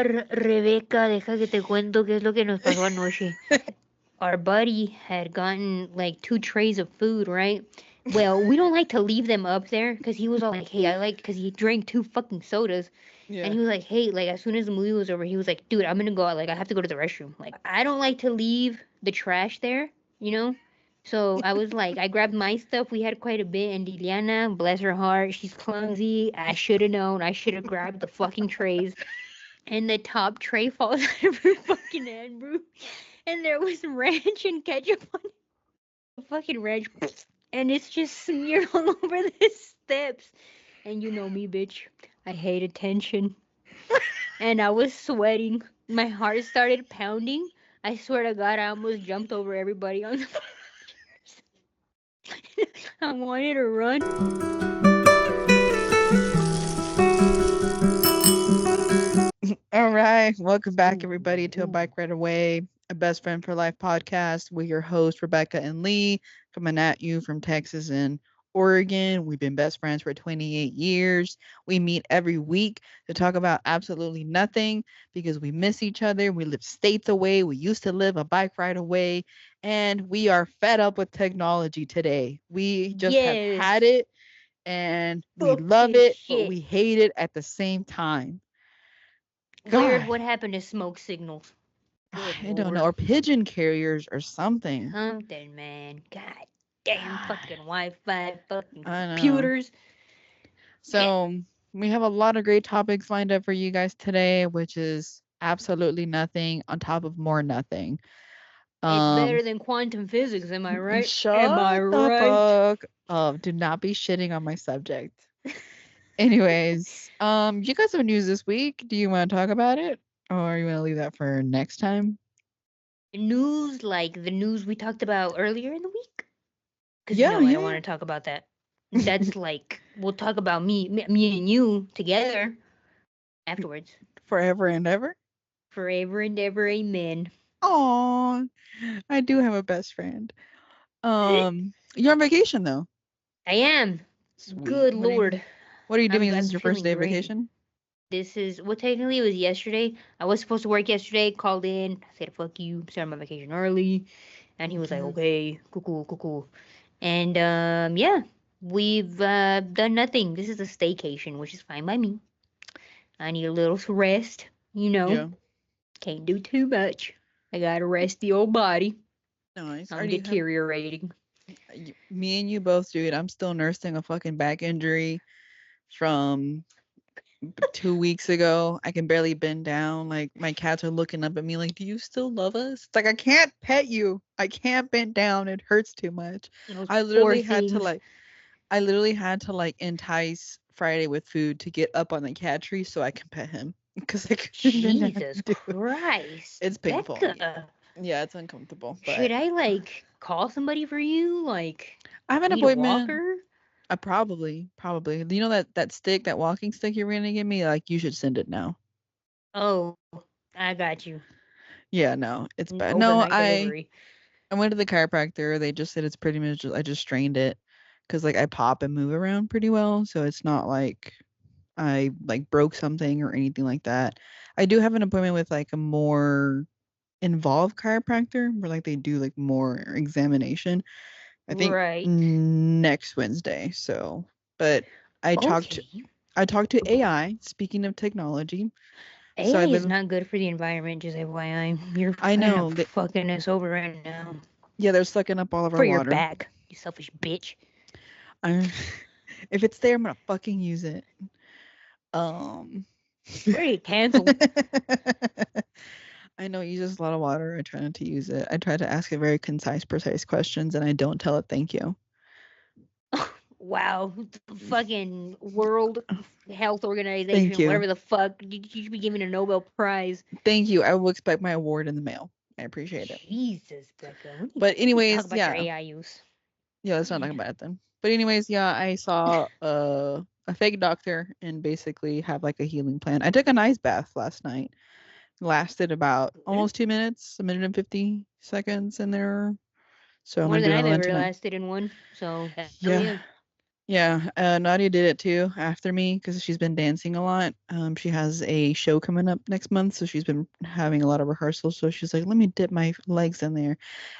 Rebeca, deja que te cuento qué es lo que nos pasó anoche. Our buddy had gotten like 2 trays of food, right? Well, we don't like to leave them up there because he was all like, hey, because he drank 2 fucking sodas. And Yeah. he was like, hey, like, as soon as the movie was over, he was like, dude, I'm gonna go out. Like, I have to go to the restroom. Like, I don't like to leave the trash there, you know? So I was like, I grabbed my stuff. We had quite a bit. And Liliana, bless her heart, she's clumsy. I should have known. I should have grabbed the fucking trays. And the top tray falls out of her fucking hand, bro. And there was ranch and ketchup on it. The fucking ranch. And it's just smeared all over the steps. And you know me, bitch. I hate attention. And I was sweating. My heart started pounding. I swear to God, I almost jumped over everybody on the chairs. I wanted to run. All right. Welcome back, everybody, to a Ooh. Bike Ride Away, a Best Friend for Life podcast. We're your hosts, Rebecca and Lee, coming at you from Texas and Oregon. We've been best friends for 28 years. We meet every week to talk about absolutely nothing because we miss each other. We live states away. We used to live a bike ride away, and we are fed up with technology today. We just have had Yes. it and we Fuck love this it, but shit. we hate it at the same time. Weird, God. what happened to smoke signals? Good I don't know, lord. or pigeon carriers or something. Something, man. God damn God, fucking Wi-Fi, fucking I know. computers. Yeah. So we have a lot of great topics lined up for you guys today, which is absolutely nothing on top of more nothing. It's Um, better than quantum physics, am I right? Am I shut the right? fuck up. Do not be shitting on my subject. Anyways, you guys have news this week. Do you want to talk about it, or you want to leave that for next time? News like the news we talked about earlier in the week? Because Yeah, no, I don't yeah, want to talk about that. yeah. That's like, we'll talk about me and you together afterwards. Forever and ever. Forever and ever, amen. Oh, I do have a best friend. You're on vacation though. I am. Sweet. Good lord. What are you doing? Is I'm this your first day feeling of great. vacation? This is, well, technically it was yesterday. I was supposed to work yesterday, called in, said fuck you, started my vacation early. And he was like, Okay. okay, cool, cool, cool, cool. And yeah, we've done nothing. This is a staycation, which is fine by me. I need a little rest, you know. Yeah. Can't do too much. I gotta rest the old body. Nice. I'm Already have deteriorating. me and you both, dude. I'm still nursing a fucking back injury from 2 weeks ago. I can barely bend down. Like my cats are looking up at me like, "Do you still love us?" It's like I can't pet you. I can't bend down. It hurts too much. Those I poor literally had to things. like I literally had to like entice Friday with food to get up on the cat tree so I can pet him because I couldn't bend down Jesus to do it. Christ, It's painful. Becca. Yeah, it's uncomfortable, Should but I like call somebody for you? Like, I have an need a appointment. walker? I probably. Do you know that stick, that walking stick you're gonna give me? Like, you should send it now. Oh, I got you. Yeah, no, it's bad. No, Overnight delivery. I went to the chiropractor. They just said it's pretty much I just strained it because like I pop and move around pretty well, so it's not like I like broke something or anything like that. I do have an appointment with like a more involved chiropractor where like they do like more examination. I think Right. next Wednesday. So, but I talked Okay. I talked to AI. Speaking of technology, so AI I is live. not good for the environment, just FYI. You're I kind of know that. fucking us over right now. Yeah, they're sucking up all of For our your water. back, you selfish bitch. I, if it's there, I'm gonna fucking use it. Um. We're gonna get canceled. I know it uses a lot of water. I try not to use it. I try to ask it very concise, precise questions, and I don't tell it thank you. Wow. Fucking World Health Thank Organization, you. whatever the fuck. You should be giving a Nobel Prize. Thank you. I will expect my award in the mail. I appreciate it. Jesus, Becca. But We need to talk anyways, about your yeah. AI use. Yeah, let's not talk about it then. But anyways, yeah, I saw a fake doctor and basically have like a healing plan. I took an ice bath last night. Lasted about Good. almost 2 minutes, a minute and 50 seconds in there. So I'm More gonna than do I've another one ever tonight. lasted in one. So hell Yeah. yeah. Yeah, Nadia did it too after me because she's been dancing a lot. She has a show coming up next month, so she's been having a lot of rehearsals. So she's like, "Let me dip my legs in there,"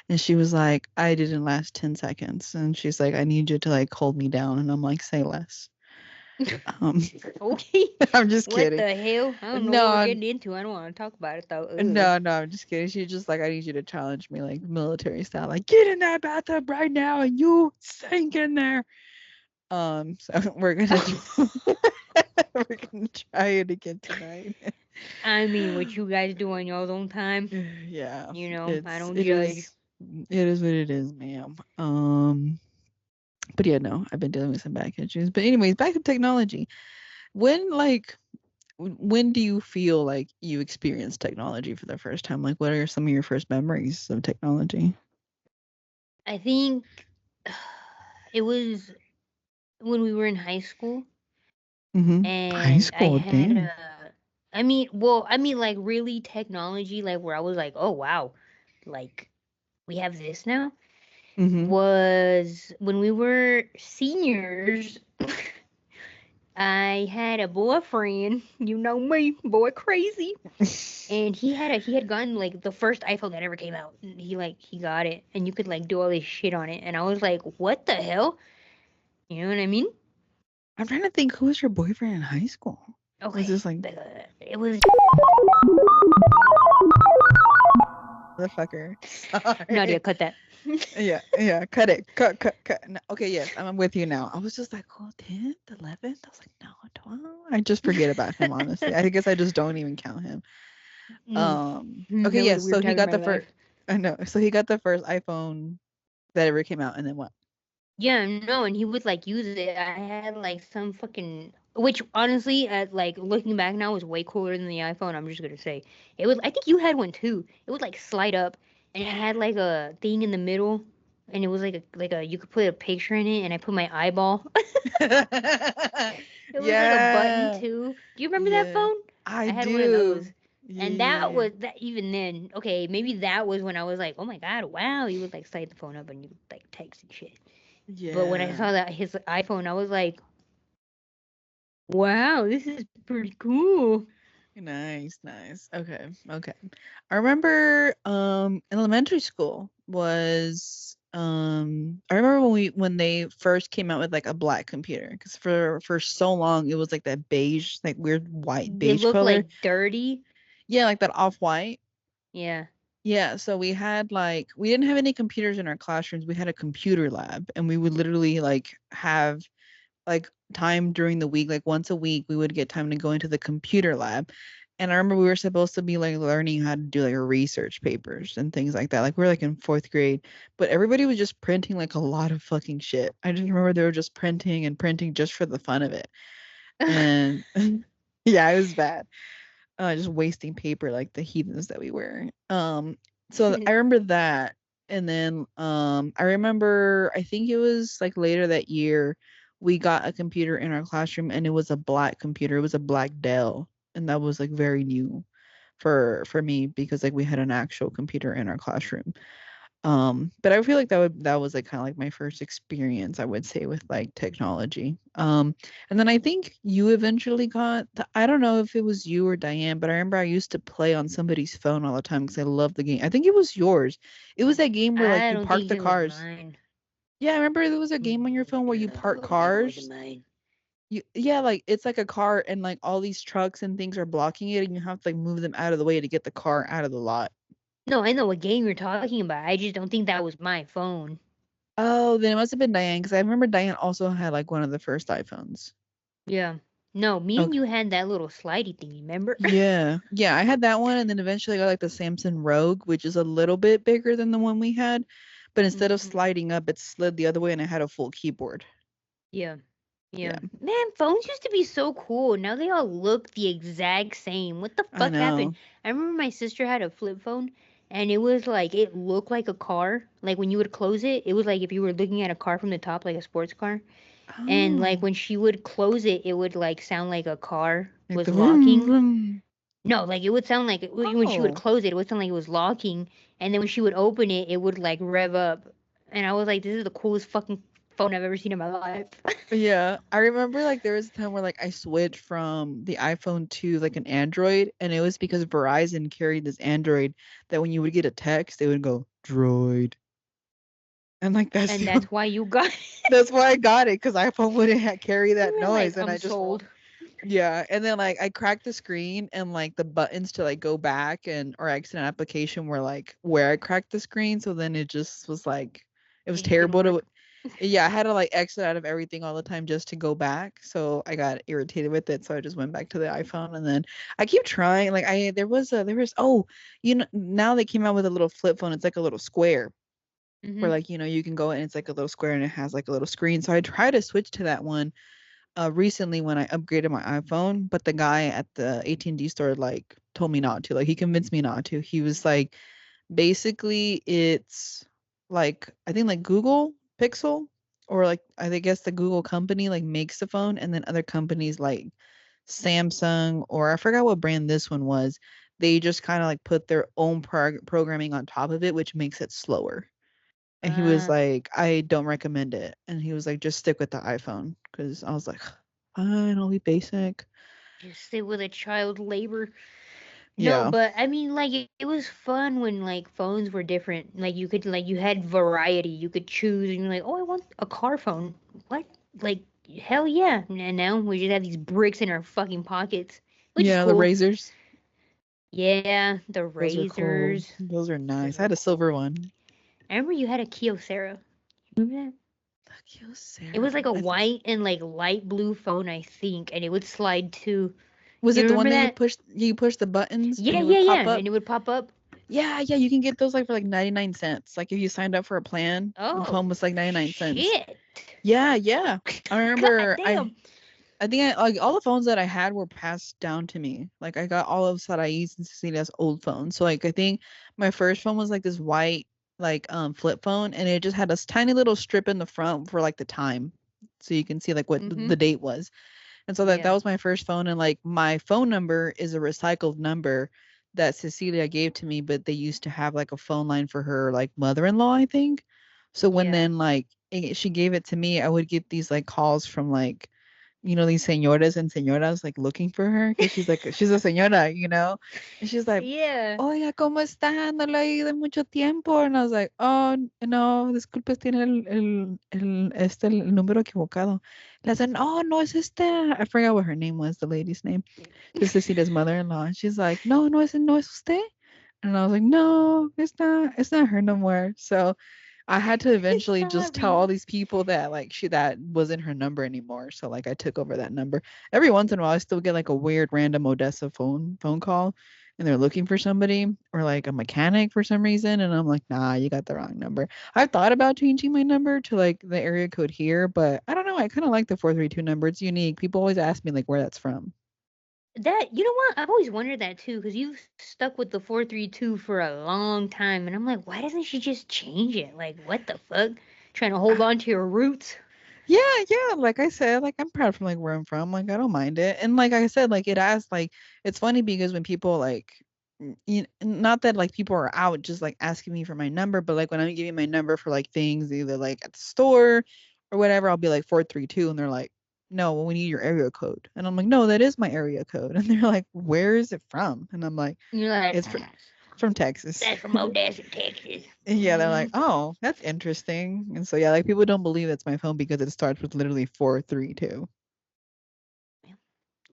and she was like, "I didn't last 10 seconds," and she's like, "I need you to like hold me down," and I'm like, "Say less." Um, Okay. I'm just What kidding. the hell? I don't know what we're No, getting into. I don't want to talk about it though. Ugh. no, I'm just kidding. She's just like, I need you to challenge me, like military style, like get in that bathtub right now and you sink in there. So we're gonna we're gonna try it again tonight. I mean, what you guys do on y'all's own time, Yeah, I it's don't it judge. is it is what it is, ma'am. But yeah, no, I've been dealing with some back issues. But anyways, back to technology. When like when do you feel like you experienced technology for the first time? Like, what are some of your first memories of technology? I think it was when we were in high school High and I school, had damn. a like really technology like where I was like, "Oh wow, like we have this now." Mhm. Was when we were seniors. I had a boyfriend, you know me, boy crazy, and he had gotten like the first iPhone that ever came out. He got it, and you could like do all this shit on it, and I was like, what the hell? You know what I mean? I'm trying to think who was your boyfriend in high school? Was Okay, this like it was motherfucker? Nadia. Sorry. Cut that. Yeah, yeah. Cut it. Cut. No, okay, yes, I'm with you now. I was just like, oh, 10th, 11th. I was like, no, 12. I just forget about him, honestly. I guess I just don't even count him. Mm, Okay, that was a yes. weird So he time in got my the first. life. I know. So he got the first iPhone that ever came out, and then what? Yeah, no, and he would like use it. I had like some fucking, which honestly, at like looking back now, was way cooler than the iPhone. I'm just gonna say it was. I think you had one too. It would like slide up, and it had like a thing in the middle, and it was like a you could put a picture in it, and I put my eyeball. It was like a button Yeah. too. Do you remember that Yeah. phone? I I had one of do. those. Yeah, And yeah, that yeah. was that even then, okay, maybe that was when I was like, oh my god, wow, you would like slide the phone up and you would like text and shit. But when I Yeah. saw that his iPhone, I was like, wow, this is pretty cool. Nice, nice. Okay, okay. I remember in elementary school was I remember when they first came out with like a black computer because for so long it was like that beige, like weird white They beige look color. like dirty. Yeah, like that off-white. Yeah. Yeah, so we had like we didn't have any computers in our classrooms. We had a computer lab and we would literally like have like time during the week, like once a week, we would get time to go into the computer lab. And I remember we were supposed to be like learning how to do like research papers and things like that. Like we are like in fourth grade, but everybody was just printing like a lot of fucking shit. I just remember they were just printing and printing just for the fun of it. And yeah, it was bad, just wasting paper like the heathens that we were. So I remember that, and then I remember I think it was like later that year we got a computer in our classroom, and it was a black computer. It was a black Dell, and that was like very new for me because like we had an actual computer in our classroom. But I feel like that was like kind of like my first experience, I would say, with like technology. And then I think you eventually got I don't know if it was you or Diane, but I remember I used to play on somebody's phone all the time because I loved the game. I think it was yours. It was that game where like I you don't park think the it was cars. mine. Yeah, I remember there was a game on your phone where you park No, it wasn't cars. mine. Yeah, like it's like a car and like all these trucks and things are blocking it and you have to like move them out of the way to get the car out of the lot. No, I know what game you're talking about. I just don't think that was my phone. Oh, then it must have been Diane because I remember Diane also had like one of the first iPhones. Yeah. No, me and Okay. you had that little slidey thing, remember? Yeah. Yeah, I had that one and then eventually I got like the Samsung Rogue, which is a little bit bigger than the one we had. But instead of Hmm. sliding up, it slid the other way and I had a full keyboard. Yeah. Yeah, Yeah. Man, phones used to be so cool. Now they all look the exact same. What the I fuck happened? know. I remember my sister had a flip phone and it was like it looked like a car. Like when you would close it, it was like if you were looking at a car from the top like a sports car. And like Oh, when she would close it, it would like sound like a car like was the vroom, locking. vroom. No, like it would sound like when she would Oh, close it, it would sound like it was locking, and then when she would open it, it would like rev up. And I was like, this is the coolest fucking phone I've ever seen in my life. Yeah, I remember like there was a time where like I switched from the iPhone to like an Android, and it was because Verizon carried this Android that when you would get a text, they would go droid, and like And that's why you got that's why I got it because iPhone wouldn't carry that you were like, noise, and I'm I just sold. yeah, and then like I cracked the screen and like the buttons to like go back and or exit an application were like where I cracked the screen, so then it just was like it was It just didn't terrible to work. yeah, I had to like exit out of everything all the time just to go back. So I got irritated with it, so I just went back to the iPhone and then I keep trying like I there was oh, you know now they came out with a little flip phone. It's like a little square where Hmm. like you can go and it's like a little square and it has like a little screen. So I tried to switch to that one recently when I upgraded my iPhone, but the guy at the AT&T store like told me not to. Like he convinced me not to. He was like basically it's like I think like Google Pixel or like I guess the Google company like makes the phone and then other companies like Samsung or I forgot what brand this one was. They just kind of like put their own programming on top of it, which makes it slower. And he was Uh, like, I don't recommend it. And he was like, just stick with the iPhone. Cause I was like, fine, I'll be basic. just sit with a child labor. No, Yeah. but I mean, like it was fun when like phones were different. Like you could like you had variety. You could choose, and you're like, oh, I want a car phone. What? Like hell yeah! And now we just have these bricks in our fucking pockets, which is Yeah, the cool. razors. Yeah, the Those are cool. razors. Those are nice. Those I were had a silver cool. one. I remember you had a Kyocera. Remember that? It was like Kyocera. a white and like light blue phone, I think, and it would slide too. Was Do it you the one remember that that? you push the buttons Yeah, and it yeah, would yeah. pop up? And it would pop up. Yeah, yeah, you can get those like for like 99 cents. Like if you signed up for a plan, the Oh, phone was like 99 cents. shit. Yeah, yeah. I God remember damn. I think like all the phones that I had were passed down to me. Like I got all of Sarai's and Cecilia's old phones. So like I think my first phone was like this white like flip phone and it just had this tiny little strip in the front for like the time. So you can see like what Mm-hmm. the date was. And so that Yeah. was my first phone and like my phone number is a recycled number that Cecilia gave to me, but they used to have like a phone line for her like mother-in-law, I think. So when Yeah. then like she gave it to me, I would get these like calls from like these señores and señoras like looking for her because she's a señora, and she's like, Yeah. oiga, ¿cómo está? No lo he oído en mucho tiempo. And I was like, oh, no, disculpe, tiene el número equivocado. Le hacen, oh, no, es este. I forgot what her name was, the lady's name. This is Cecilia's mother-in-law. And she's like, no, no es usted. And I was like, no, it's not her no more. So I had to eventually just tell all Sorry. these people that like that wasn't her number anymore. So like I took over that number. Every once in a while I still get like a weird random Odessa phone call and they're looking for somebody or like a mechanic for some reason and I'm like, nah, you got the wrong number. I've thought about changing my number to like the area code here, but I don't know. I kind of like the 432 number. It's unique. People always ask me like where that's from. That you know what? I've always wondered that too, because you've stuck with the 432 for a long time, and I'm like, why doesn't she just change it? Like, what the fuck? Trying to hold on to your roots. Yeah, yeah. Like I said, like I'm proud from like where I'm from. Like I don't mind it. And like I said, like it asks like it's funny because when people like not that like people are out just like asking me for my number, but like when I'm giving my number for like things either like at the store or whatever, I'll be like 432 and they're like, no, well, we need your area code. And I'm like, no, that is my area code. And they're like, where is it from? And I'm like, And you're like, it's from Texas. that's from Odessa, Texas. Yeah, they're like, oh, that's interesting. And so yeah, like people don't believe that's my phone because it starts with literally 432. Well,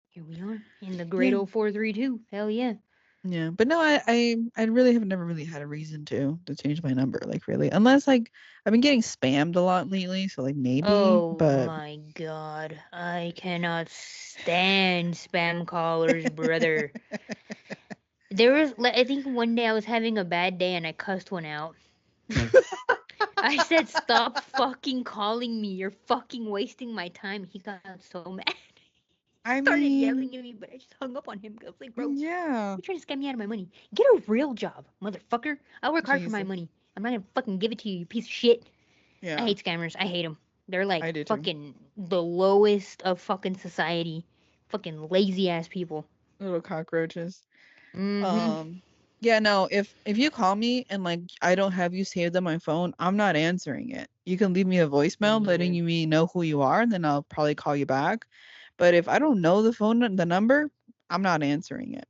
here we are in the great Yeah. old 432. Hell yeah. Yeah. But no, I really have never really had a reason to change my number, like really. Unless like I've been getting spammed a lot lately, so like maybe, Oh but my god. I cannot stand spam callers, brother. There was, I think one day I was having a bad day and I cussed one out. I said, stop fucking calling me. You're fucking wasting my time. He got so mad. I Started yelling mean, at me, but I just hung up on him. I was like, bro, yeah. you're trying to scam me out of my money. Get a real job, motherfucker. I work hard for my Jesus. money. I'm not gonna fucking give it to you, you piece of shit. I Yeah, hate scammers. I hate them. They're I like do too. fucking the lowest of fucking society. Fucking lazy ass people. Little cockroaches. Mm-hmm. Um, Yeah, no, if you call me and like I don't have you saved on my phone, I'm not answering it. You can leave me a voicemail letting Yeah. me know who you are, and then I'll probably call you back. But if I don't know the number, I'm not answering it.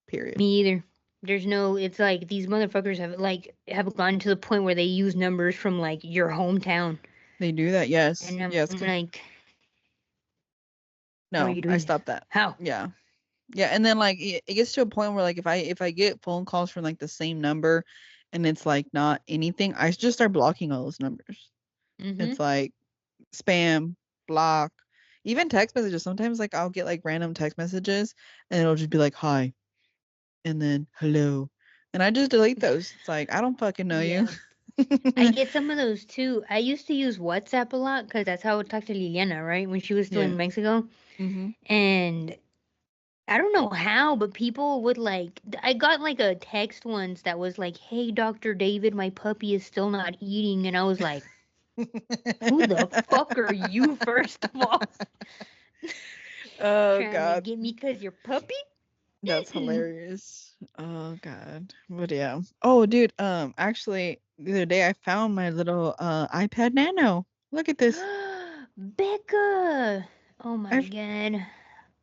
Period. Me either. There's no. It's like these motherfuckers have gotten to the point where they use numbers from like your hometown, They do that. Yes. and I'm Yes. like, how are No, you I doing this? stopped that. How? Yeah. Yeah, and then like it gets to a point where like if I get phone calls from like the same number and it's like not anything, I just start blocking all those numbers. Mm-hmm. It's like spam, block, even text messages. Sometimes like I'll get like random text messages and it'll just be like hi and then hello. And I just delete those. It's like I don't fucking know you. Yeah. I get some of those too. I used to use WhatsApp a lot because that's how I would talk to Liliana, right? When she was still Yeah. in Mexico. Mhm. And I don't know how, but people would like. I got like a text once that was like, "Hey, Dr. David, my puppy is still not eating," and I was like, "Who the fuck are you, first of all, Oh trying to god. get me because your puppy?" That's hilarious. Oh god. But yeah. Oh dude, actually the other day I found my little iPad Nano. Look at this. Becca! Oh my I god. Oh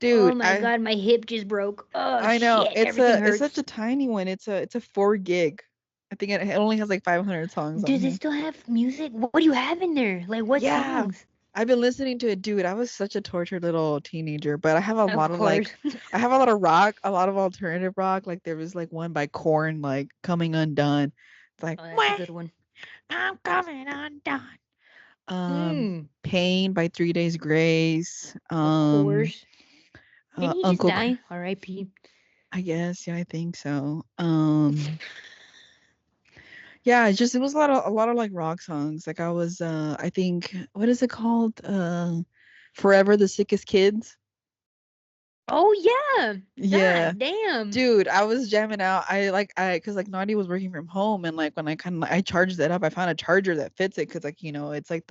dude, my god, my hip just broke. Oh I know. shit, everything It's such hurts. a tiny one. It's a 4 gig. I think it only has like 500 songs on Does it here. still have music? What do you have in there? Like what Yeah. songs? I've been listening to it, dude. I was such a tortured little teenager, but I have a Of lot of like course. I have a lot of rock, a lot of alternative rock. Like there was like one by Korn, like Coming Undone. It's like, Oh, that's a "Mwah, good one. I'm coming undone." Hmm. Pain by 3 Days Grace. Of course. Didn't he just Uncle die? R.I.P. I guess, yeah, I think so. Yeah, it was a lot of like rock songs. Like I was I think what is it called? Forever the Sickest Kids. Oh yeah. Yeah. God damn. Dude, I was jamming out. Cuz like Naughty was working from home and like when I kind of I charged it up, I found a charger that fits it cuz like, it's like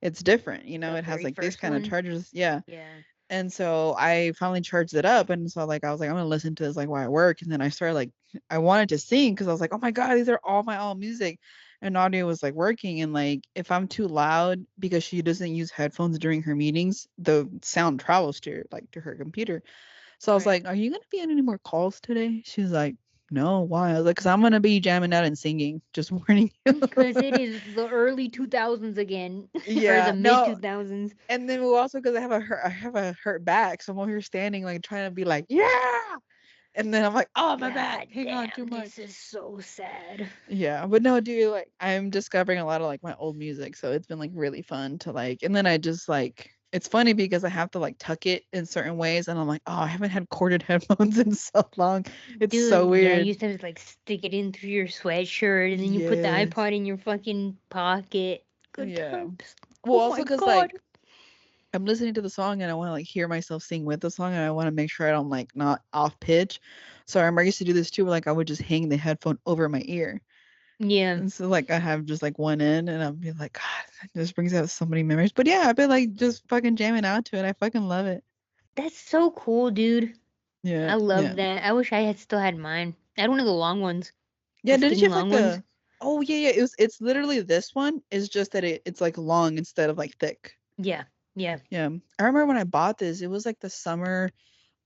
it's different, The it has very like this first kind of one. chargers. Yeah. Yeah. And so I finally charged it up and so like I was like I'm going to listen to this like while I work and then I started like I wanted to sing cuz I was like, "Oh my god, these are all my all music." And Nadia was like working and like if I'm too loud because she doesn't use headphones during her meetings, the sound travels to to her computer. So I was Right. like, "Are you going to be on any more calls today?" She was like, "No, why?" I was like, "Cuz I'm going to be jamming out and singing, just warning you." Because it is the early 2000s again. Or the Yeah, mid no, 2000s. and then also because I have a hurt back, so I'm over here standing like trying to be like, yeah, and then I'm like, oh my back, God hang on too damn, this much. is so sad. Yeah, but no, dude, like I'm discovering a lot of like my old music, so it's been like really fun to like, and then I just like. It's funny because I have to like tuck it in certain ways, and I'm like, oh, I haven't had corded headphones in so long. It's so Dude, yeah, you weird. used to have to like stick it in through your sweatshirt and then you put the Yes. iPod in your fucking pocket. Good Yeah. times. Well, Oh also my because god. like I'm listening to the song and I want to like hear myself sing with the song and I want to make sure I don't like not off pitch. So I remember I used to do this too, where like I would just hang the headphone over my ear. Yeah. And so like I have just like one end and I'd be like, God, that just brings out so many memories. But yeah, I've been like just fucking jamming out to it. I fucking love it. That's so cool, dude. Yeah, I yeah. love that. I wish I had still had mine. I had one of the long ones. Yeah, The didn't you skinny have like long ones. the oh yeah, it's literally this one. It's just that it's like long instead of like thick. Yeah. Yeah. Yeah. I remember when I bought this, it was like the summer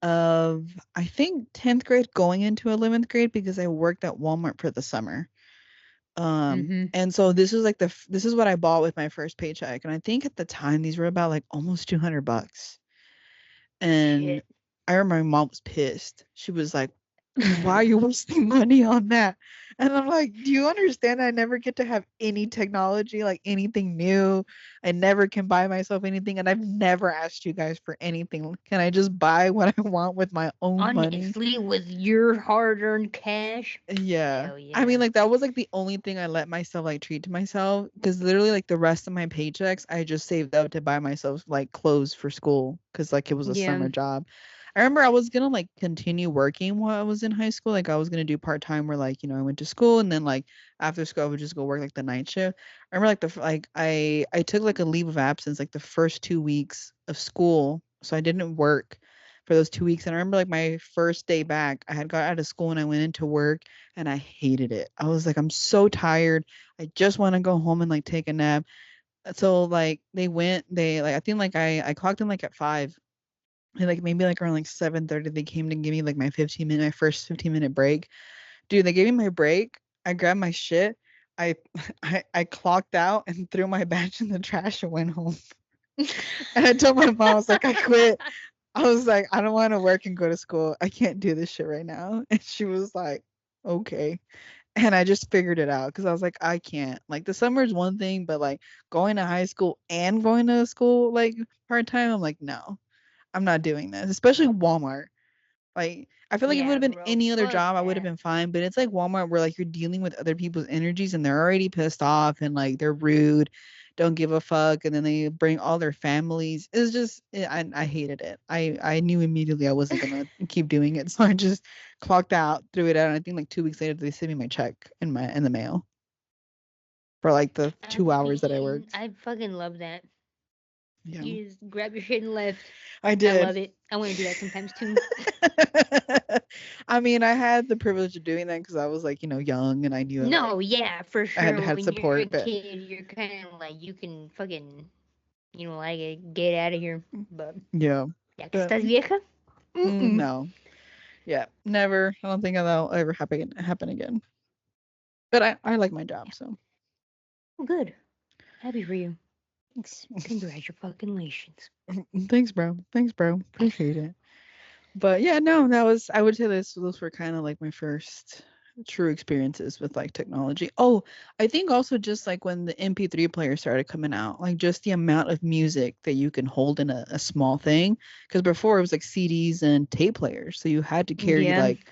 of I think 10th grade going into 11th grade because I worked at Walmart for the summer. Mm-hmm. And so this is like this is what I bought with my first paycheck and I think at the time these were about like almost $200. And Shit. I remember my mom was pissed. She was like, why are you wasting money on that? And I'm like, do you understand? I never get to have any technology, like anything new. I never can buy myself anything. And I've never asked you guys for anything. Can I just buy what I want with my own money? Honestly, with your hard earned cash. Yeah. Hell I mean, yeah. like, that was like the only thing I let myself like treat to myself. Cause literally, like, the rest of my paychecks, I just saved up to buy myself like clothes for school. Cause like it was a Yeah. summer job. I remember I was gonna like continue working while I was in high school. Like, I was gonna do part time where like, I went to school and then like after school, I would just go work like the night shift. I remember like I took like a leave of absence like the first 2 weeks of school. So I didn't work for those 2 weeks. And I remember like my first day back, I had got out of school and I went into work and I hated it. I was like, I'm so tired. I just want to go home and like take a nap. So like they like I think like I clocked in like at 5. And like maybe like around like 7:30 they came to give me like my first 15-minute break. Dude, they gave me my break. I grabbed my shit. I I clocked out and threw my badge in the trash and went home. And I told my mom, I was like, I quit. I was like, I don't want to work and go to school. I can't do this shit right now. And she was like, okay. And I just figured it out because I was like, I can't. Like the summer is one thing, but like going to high school and going to school like part time, I'm like, no, I'm not doing this. Especially Walmart. Like, I feel like if it would Yeah, have been bro. any other Fuck job, I would have that. been fine. But it's like Walmart where like you're dealing with other people's energies and they're already pissed off and like they're rude, don't give a fuck, and then they bring all their families. It's just I hated it. I knew immediately I wasn't gonna keep doing it, so I just clocked out, threw it out, and I think like 2 weeks later they sent me my check in the mail for like the I 2 hours that I mean, worked. I fucking love that. Yeah, You just grab your shit and left. I I did. love it. I want to do that sometimes too. I mean, I had the privilege of doing that because I was like, young and I knew like No, yeah, for I had sure. had When you're a support, but kid, you're kind of like you can fucking, like get out of here. But yeah, ya que but estás vieja, mm-mm. no, yeah, never. I don't think that'll ever happen again. But I like my job, so Oh, good. Happy for you. thanks. Congratulations. Thanks, bro. Thanks, bro. Appreciate it. But yeah, no, that was I would say those were kind of like my first true experiences with like technology. Oh, I think also just like when the MP3 player started coming out, like just the amount of music that you can hold in a small thing. Because before it was like CDs and tape players, so you had to carry Yeah. like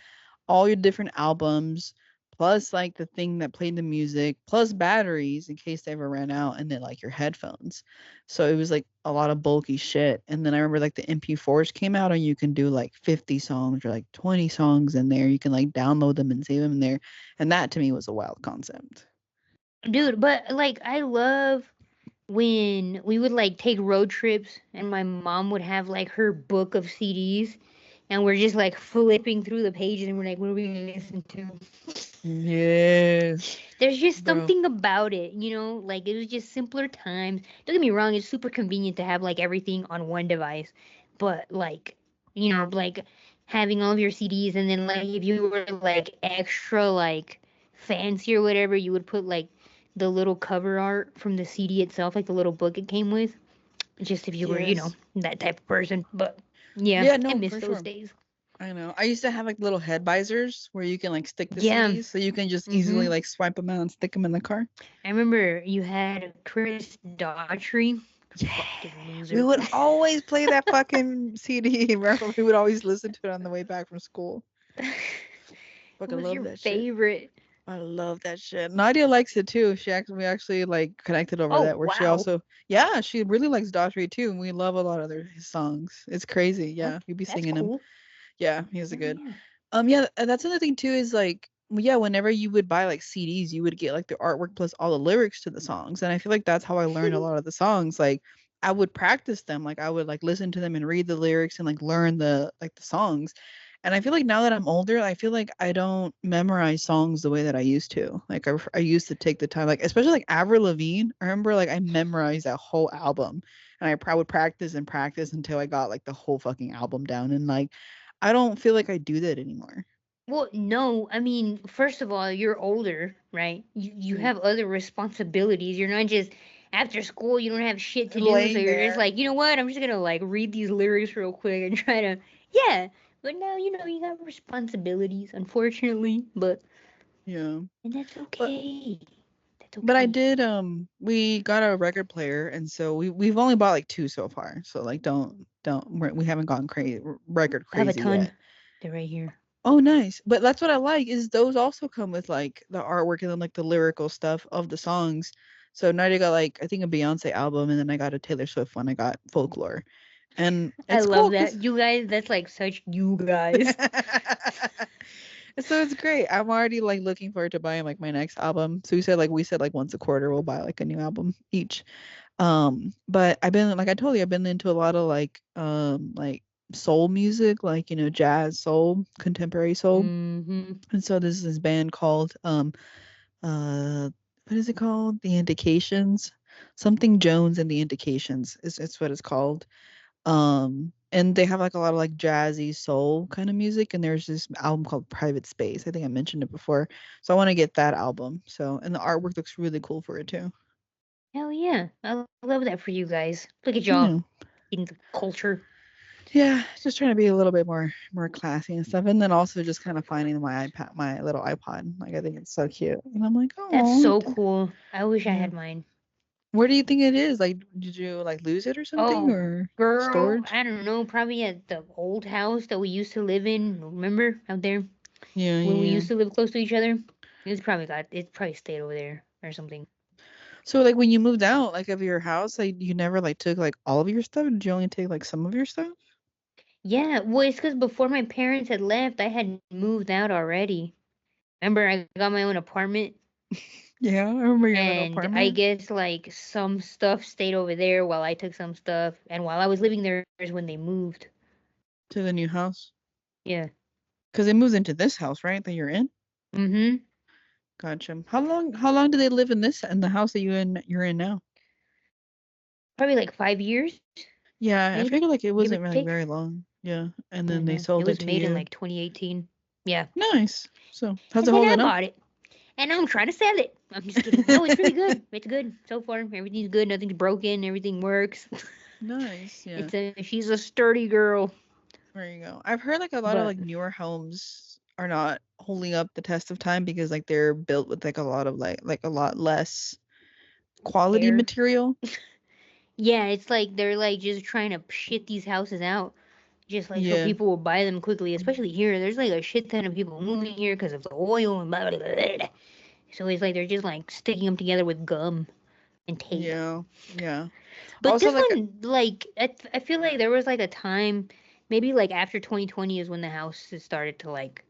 all your different albums, plus like the thing that played the music, plus batteries in case they ever ran out, and then like your headphones. So it was like a lot of bulky shit. And then I remember like the MP4s came out and you can do like 50 songs or like 20 songs in there. You can like download them and save them in there. And that to me was a wild concept. Dude, but like I love when we would like take road trips and my mom would have like her book of CDs and we're just like flipping through the pages and we're like, what are we gonna listen to? Yes, There's just bro. something about it, like it was just simpler times. Don't get me wrong, it's super convenient to have like everything on one device, but like, like having all of your CDs and then like if you were like extra like fancy or whatever, you would put like the little cover art from the CD itself, like the little book it came with, just if you were, Yes. that type of person. But yeah, Yeah, I no, miss for those sure. days. I know. I used to have like little head visors where you can like stick the Yeah. CDs so you can just easily Mhm. like swipe them out and stick them in the car. I remember you had Chris Daughtry. Yeah. Fucking We loser. would always play that fucking CD. Remember, we would always listen to it on the way back from school. Who Fucking was love your that shit. favorite? I love that shit. Nadia likes it too. We actually like connected over Oh that where she wow. also yeah, she really likes Daughtry too, and we love a lot of his songs. It's crazy. Yeah, Okay, we'd be that's singing him. cool. Yeah, he's a Yeah, good. yeah. Yeah, that's another thing too is like yeah, whenever you would buy like CDs, you would get like the artwork plus all the lyrics to the songs. And I feel like that's how I learned a lot of the songs. Like I would practice them, like I would like listen to them and read the lyrics and like learn the songs. And I feel like now that I'm older, I feel like I don't memorize songs the way that I used to. Like I used to take the time, like especially like Avril Lavigne. I remember like I memorized that whole album, and would practice and practice until I got like the whole fucking album down. And like I don't feel like I do that anymore. Well, no, I mean, first of all, you're older, right? You Mm. have other responsibilities. You're not just after school. You don't have shit to do, so Laying you're just there. like, you know what? I'm just gonna like read these lyrics real quick and try to, yeah. But now, you got responsibilities, unfortunately. But Yeah. and that's But okay. That's I okay. did we got a record player and so we've only bought like two so far. So like we haven't gone crazy record I have a crazy ton. yet. They're right here. Oh nice. But that's what I like is those also come with like the artwork and then like the lyrical stuff of the songs. So Nadia got like I think a Beyonce album and then I got a Taylor Swift one. I got Folklore. And I it's love cool cuz that. You guys, that's like such you guys. So it's great. I'm already like looking forward to buying like my next album. So we said like once a quarter we'll buy like a new album each. But I've been like I told you I've been into a lot of like soul music, like, jazz, soul, contemporary soul. Mhm. And so this is this band called uh what is it called? The Indications. Something Jones and the Indications is it's what it's called. And they have like a lot of like jazzy soul kind of music, and there's this album called Private Space. I think I mentioned it before. So I want to get that album. So, and the artwork looks really cool for it too. Hell yeah. I love that for you guys. Look at y'all Yeah. in the culture. Yeah, just trying to be a little bit more classy and stuff, and then also just kind of finding my iPad, my little iPod. Like I think it's so cute, and I'm like, That's oh, so cool. I wish I yeah. had mine. Where do you think it is? Like, did you like lose it or something, Oh, or girl, storage? I don't know. Probably at the old house that we used to live in. Remember out there Yeah, when we yeah, yeah. used to live close to each other? It's probably stayed over there or something. So like when you moved out like of your house, like you never like took like all of your stuff? Did you only take like some of your stuff? Yeah, well, it's because before my parents had left, I had moved out already. Remember, I got my own apartment, Yeah, I remember your little and I apartment guess like some stuff stayed over there while I took some stuff, and while I was living there is when they moved. to the new house. Yeah. Because it moves into this house, right? That you're in. Mhm. Gotcha. How long do they live in the house that you're in now? Probably like 5 years, Yeah, I maybe, figured like it give or wasn't really take. very long. Yeah, and Yeah, then they no, it sold it was to made in you. like 2018. Yeah, Nice. So how's it and then I holding up? bought it, and I'm trying to sell it. I'm just kidding. No, it's really good. It's good so far. Everything's good. Nothing's broken. Everything works. Nice. Yeah. She's a sturdy girl. There you go. I've heard like a lot of But like newer homes are not holding up the test of time because like they're built with like a lot of like a lot less quality care. material. Yeah, it's like they're like just trying to shit these houses out, just like so Yeah. people will buy them quickly. Especially here, there's like a shit ton of people moving here because of the oil and blah blah blah. Blah. So it's like they're just like sticking them together with gum and tape. Yeah. Yeah. But Also this like one, like, I feel like there was like a time, maybe like after 2020 is when the houses started to like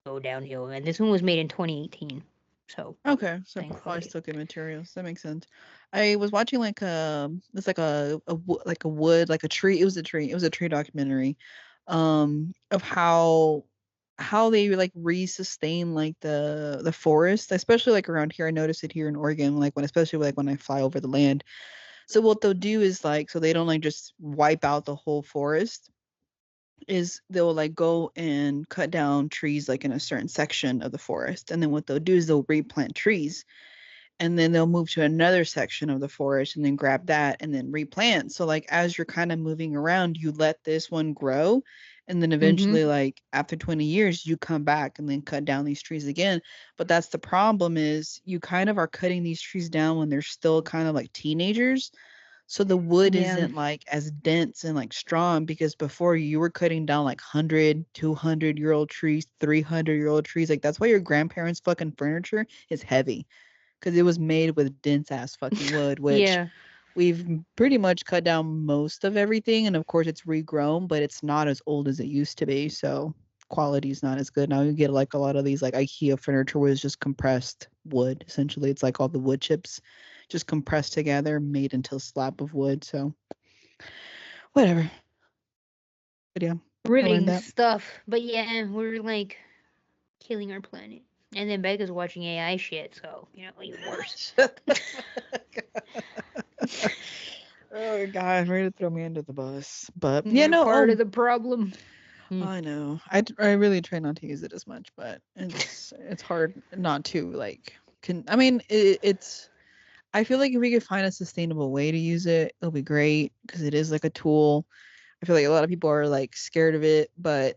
go downhill, and this one was made in 2018. So okay, so probably thankfully, still good materials. That makes sense. I was watching like it's like like a wood like a tree. It was a tree. It was a tree documentary, of how they like resustain like the forest, especially like around here. I noticed it here in Oregon, like when especially like when I fly over the land. So what they'll do is like so they don't like just wipe out the whole forest. Is they'll like go and cut down trees like in a certain section of the forest, and then what they'll do is they'll replant trees, and then they'll move to another section of the forest and then grab that and then replant. So like as you're kind of moving around, you let this one grow, and then eventually mm-hmm, like after 20 years you come back and then cut down these trees again. But that's the problem is you kind of are cutting these trees down when they're still kind of like teenagers. So the wood yeah, isn't like as dense and like strong because before you were cutting down like 100, 200-year-old trees, 300-year-old trees. Like that's why your grandparents' fucking furniture is heavy because it was made with dense ass fucking wood, which yeah, we've pretty much cut down most of everything. And of course, it's regrown, but it's not as old as it used to be. So quality is not as good. Now you get like a lot of these like IKEA furniture where it's just compressed wood. Essentially, it's like all the wood chips just compressed together, made into a slab of wood. So whatever. But yeah, I learned riveting that. stuff. But yeah, we're like killing our planet. And then Becca's watching AI shit, so even worse. Shut the fuck. Oh God, ready to throw me under the bus. But yeah, You're no. part of the problem. Hmm. I know. I really try not to use it as much, but it's hard not to like. I mean, it's. I feel like if we could find a sustainable way to use it, it'll be great because it is like a tool. I feel like a lot of people are like scared of it, but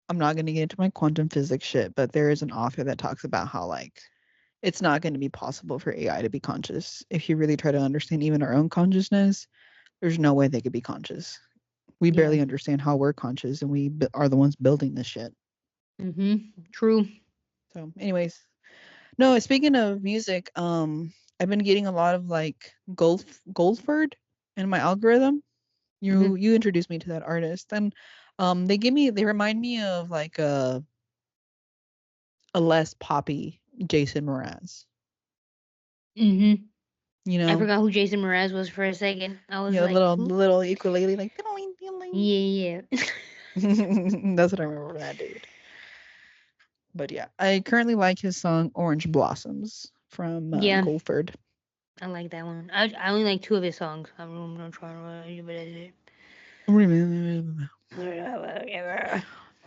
I'm not going to get into my quantum physics shit. But there is an author that talks about how like it's not going to be possible for AI to be conscious. If you really try to understand even our own consciousness, there's no way they could be conscious. We Yeah. barely understand how we're conscious, and we are the ones building this shit. True. So, anyways, no. Speaking of music, I've been getting a lot of like Goldford in my algorithm. You Hmm. you introduced me to that artist, and they remind me of like a less poppy Jason Mraz. Hmm. You I know, forgot who Jason Mraz was for a second. I was like, who? little ukulele like. Yeah, yeah. That's what I remember from that dude. But yeah, I currently like his song "Orange Blossoms" from Yeah, Goldford. I like that one. I only like two of his songs. I'm not trying to, but that's it.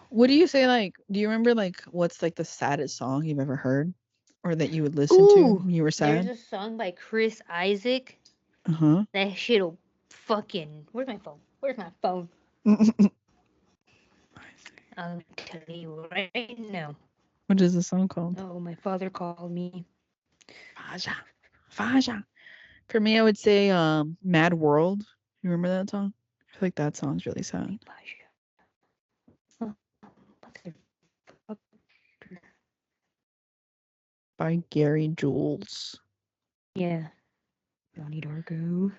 What do you say? Like, do you remember like what's like the saddest song you've ever heard, or that you would listen to Ooh, when you were there's sad? a song by Chris Isaac. Uh huh. That shit'll fucking. Where's my phone? Where's my phone? I'll tell you right now. What is the song called? Oh, my father called me. Faja. Faja. For me, I would say Mad World. You remember that song? I feel like that song's really sad. Oh, By Gary Jules. yeah. Donnie Darko.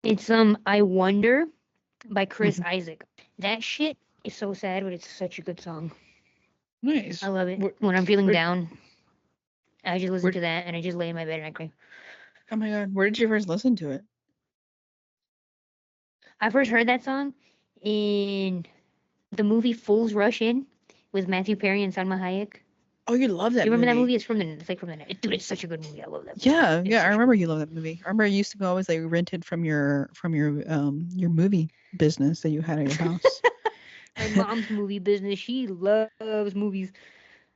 It's I Wonder by Chris Isaac. That shit is so sad, but it's such a good song. Nice. I love it. Where, When I'm feeling where, down, I just listen where, to that and I just lay in my bed and I cry. oh my god, where did you first listen to it? I first heard that song in the movie Fools Rush In with Matthew Perry and Salma Hayek. Oh, you love Do that you remember that movie. movie? It's like from the dude. It's such a good movie. I love that movie. Yeah, It's yeah, I such a remember good you love that movie. I remember you used to always like rent it from your movie business that you had at your house. My mom's movie business. She loves movies.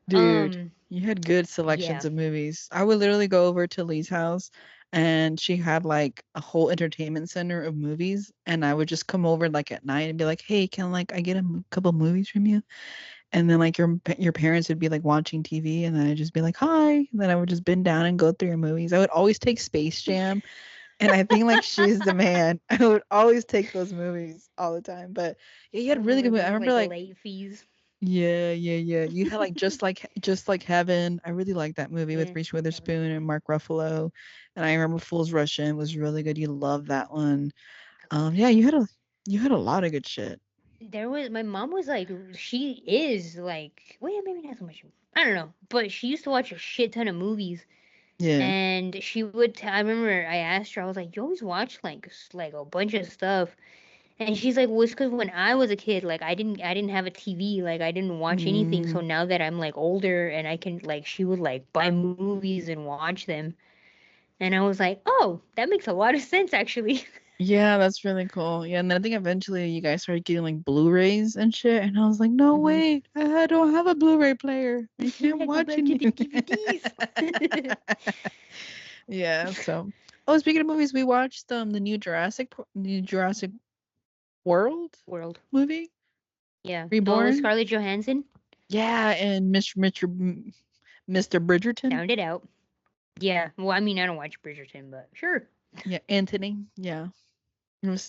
Dude, you had good Yeah. selections of movies. I would literally go over to Lee's house and she had like a whole entertainment center of movies and I would just come over like at night and be like, "Hey, can like I get a couple movies from you?" And then like your parents would be like watching TV and then I'd just be like, "Hi." And then I would just bend down and go through your movies. I would always take Space Jam and I think like She's the Man. I would always take those movies all the time. But yeah, you I had really good remember movies. I those remember like like late fees. yeah, yeah, yeah. You had like just like Heaven. I really liked that movie with Yeah. Reese That was Witherspoon good. and Mark Ruffalo. And I remember Fools Rush In was really good. You loved that one. I love Yeah, that one. you had a lot of good shit. There was my mom was like she is like well maybe not so much. I don't know, but she used to watch a shit ton of movies, Yeah. and she would. I remember I asked her. I was like, "You always watch like a bunch of stuff," and she's like, "Well, it's because when I was a kid, like I didn't have a TV, like I didn't watch anything. So Mm, now that I'm like older and I can like, she would like buy movies and watch them." And I was like, oh, that makes a lot of sense, actually. yeah, that's really cool. Yeah, and then I think eventually you guys started getting like Blu-rays and shit, and I was like, no, Hmm. wait, I don't have a Blu-ray player. I can't I go watch back to the any. DVDs. Yeah, so oh, speaking of movies, we watched the new Jurassic World World. movie, Yeah. The one with Reborn. Scarlett Johansson. Yeah, and Mr. Bridgerton. Sound it out. Yeah. Well, I mean, I don't watch Bridgerton, but sure. Yeah, Anthony. Yeah,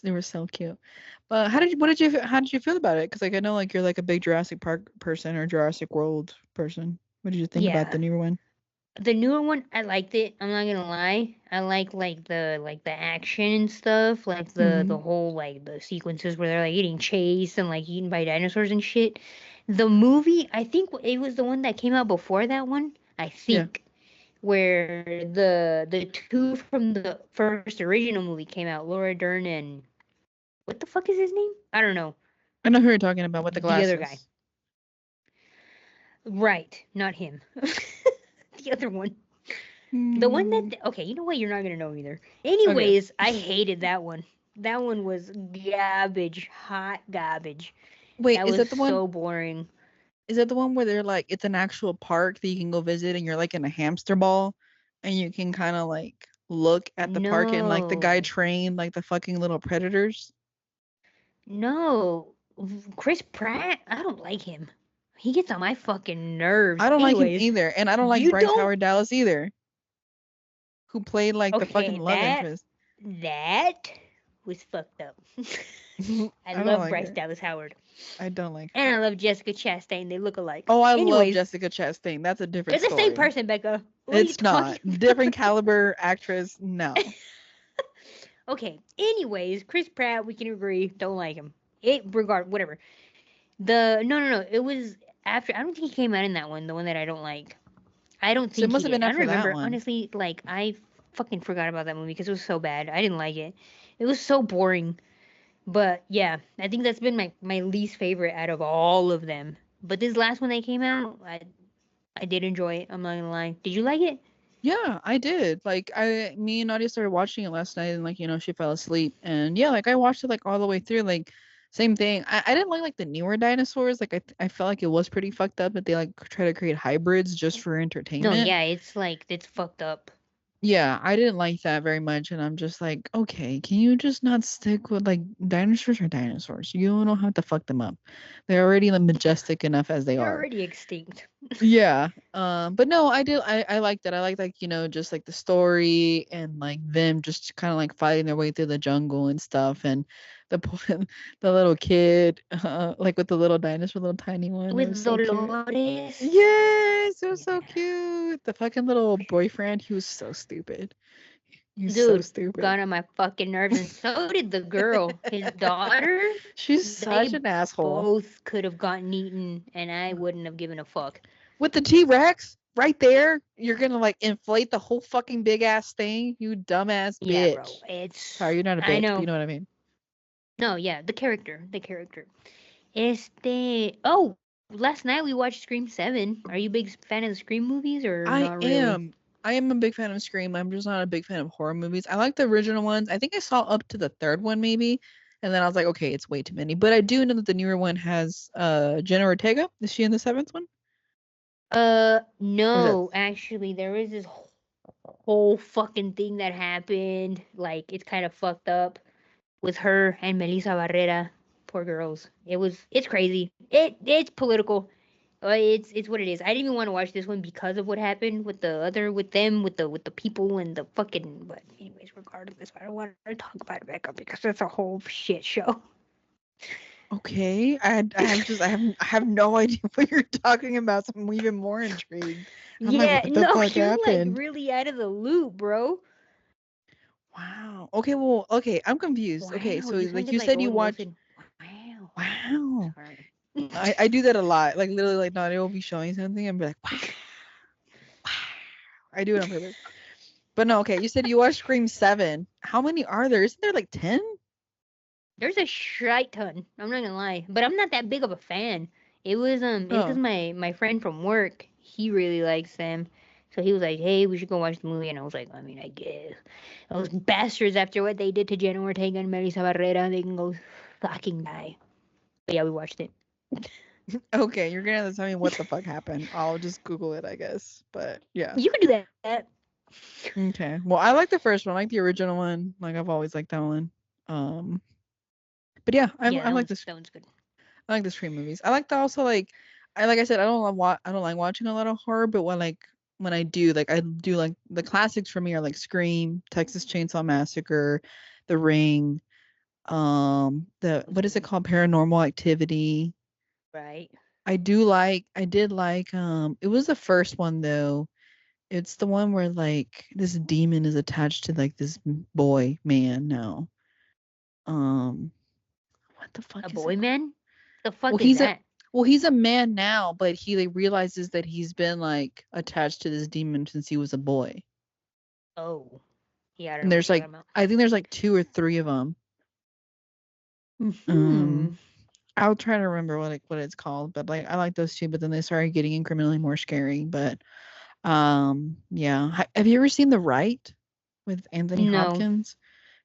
they were so cute. But how did you feel about it? Because like I know like you're like a big Jurassic Park person or Jurassic World person. What did you think about the Yeah. newer one? The newer one, I liked it. I'm not gonna lie. I like the action and stuff, like the Hmm. whole like the sequences where they're like getting chased and like eaten by dinosaurs and shit. The movie, I think it was the one that came out before that one. I Yeah, think where the two from the first original movie came out, Laura Dern and what the fuck is his name? I don't know. I know who you're talking about with the The other guy. glasses. Right, not him. The other one. The one Hmm. that okay, you know what? You're not gonna know either. Okay. Anyways, I hated that one. That one was garbage, hot garbage. Wait, That was so boring. is that the one where they're like it's an actual park that you can go visit and you're like in a hamster ball and you can kind of like look at the park and like the guy No, trained like the fucking little predators? no, Chris Pratt. I don't like him. He gets on my fucking nerves. I don't like him Anyways, either, and I don't like you Bryce don't. Howard Dallas either, who played like the fucking Okay, love interest. that was fucked up. I I don't love like Bryce her. Dallas Howard, I don't like her. and I love Jessica Chastain. They look alike. Oh, I love Anyways, Jessica Chastain. That's a different they're the same story. person, Becca. What are you It's not talking different about? caliber actress. No. Okay. Anyways, Chris Pratt, we can agree, don't like him. Whatever. The no no no. It was after. I don't think he came out in that one. The one that I don't like. I don't So it think must he have did. been I don't after that remember. one. Honestly, like I fucking forgot about that movie because it was so bad. I didn't like it. It was so boring. But yeah, I think that's been my least favorite out of all of them. But this last one that came out, I did enjoy it. I'm not gonna lie. Did you like it? Yeah, I did. Like me and Nadia started watching it last night, and like she fell asleep, and yeah, like I watched it like all the way through. Like same thing. I didn't like the newer dinosaurs. Like I felt like it was pretty fucked up that they like try to create hybrids just for No, entertainment. yeah, it's like it's fucked up. Yeah, I didn't like that very much, and I'm just like, okay, can you just not stick with like dinosaurs are dinosaurs? You don't have to fuck them up. They're already like, majestic enough as they They're are. already extinct. Yeah. But no, I liked it. I like just like the story and like them just kind of like fighting their way through the jungle and stuff and the little kid like with the little dinosaur, little tiny one. It was With so cute. Dolores. Yes, it was so Yeah. cute. The fucking little boyfriend, he was so stupid. He's so Dude, stupid. got on my fucking nerves, and so did the girl, his daughter. She's They such an asshole. both could have gotten eaten, and I wouldn't have given a fuck. With the T-Rex right there, you're gonna like inflate the whole fucking big ass thing, you dumbass Yeah, bro. bitch. Sorry, It's you're not a I bitch, but know. you know what I mean. No, yeah, the character. Oh, last night we watched Scream 7. Are you a big fan of the Scream movies or I not really? am. I am a big fan of Scream. I'm just not a big fan of horror movies. I like the original ones. I think I saw up to the third one maybe, and then I was like, okay, it's way too many. But I do know that the newer one has Jenna Ortega. Is she in the seventh one? Or is that No, actually, there is this whole fucking thing that happened. Like, it's kind of fucked up with her and Melissa Barrera. Poor girls. It's crazy. It's political. It's what it is. I didn't even want to watch this one because of what happened with the other with them with the people and the fucking. But anyways, regardless, I don't want to talk about it back up because it's a whole shit show. okay? I have no idea what you're talking about. So I'm even more intrigued. I'm like, Yeah, what the no, fuck you're like happened? really out of the loop, bro. Wow. Okay, well, okay, I'm confused. Okay, Wow, so you like sounded you like said you Owen watch. Wilson. Wow. Wow. Sorry. I do that a lot. Like literally, like Nadia will be showing something and be like, wow, wow. I do it on purpose. But no, okay. You said you watched Scream 7. How many are there? Isn't there like 10? There's a shite ton. I'm not gonna lie, but I'm not that big of a fan. It's because Oh, my friend from work, he really likes them, so he was like, "Hey, we should go watch the movie," and I was like, "I mean, I guess." Those bastards, after what they did to Jenna Ortega and Melissa Barrera, they can go fucking die. But yeah, we watched it. okay. You're gonna have to tell me what the fuck happened. I'll just Google it, I guess. But yeah. You can do that. Okay. Well, I like the first one. I like the original one. Like I've always liked that one. Um, but yeah, Yeah, I like this. that one's good. I like the Scream movies. I like the also like I said, I don't like watching a lot of horror, but when I do, like I do like the classics for me are like Scream, Texas Chainsaw Massacre, The Ring, the Those what is it good. called? Paranormal Activity. Right. I did like it was the first one though. It's the one where like this demon is attached to like this boy man now. Um what the A fuck is it boy called? man? The Well, fuck is that? he's a man now, but he like, realizes that he's been like attached to this demon since he was a boy. Oh, yeah, I don't And know what there's you're like talking about. I think there's like two or three of them. Hmm. I'll try to remember what it's called, but like I like those two, but then they started getting incrementally more scary. But yeah. Have you ever seen The Right with Anthony No. Hopkins?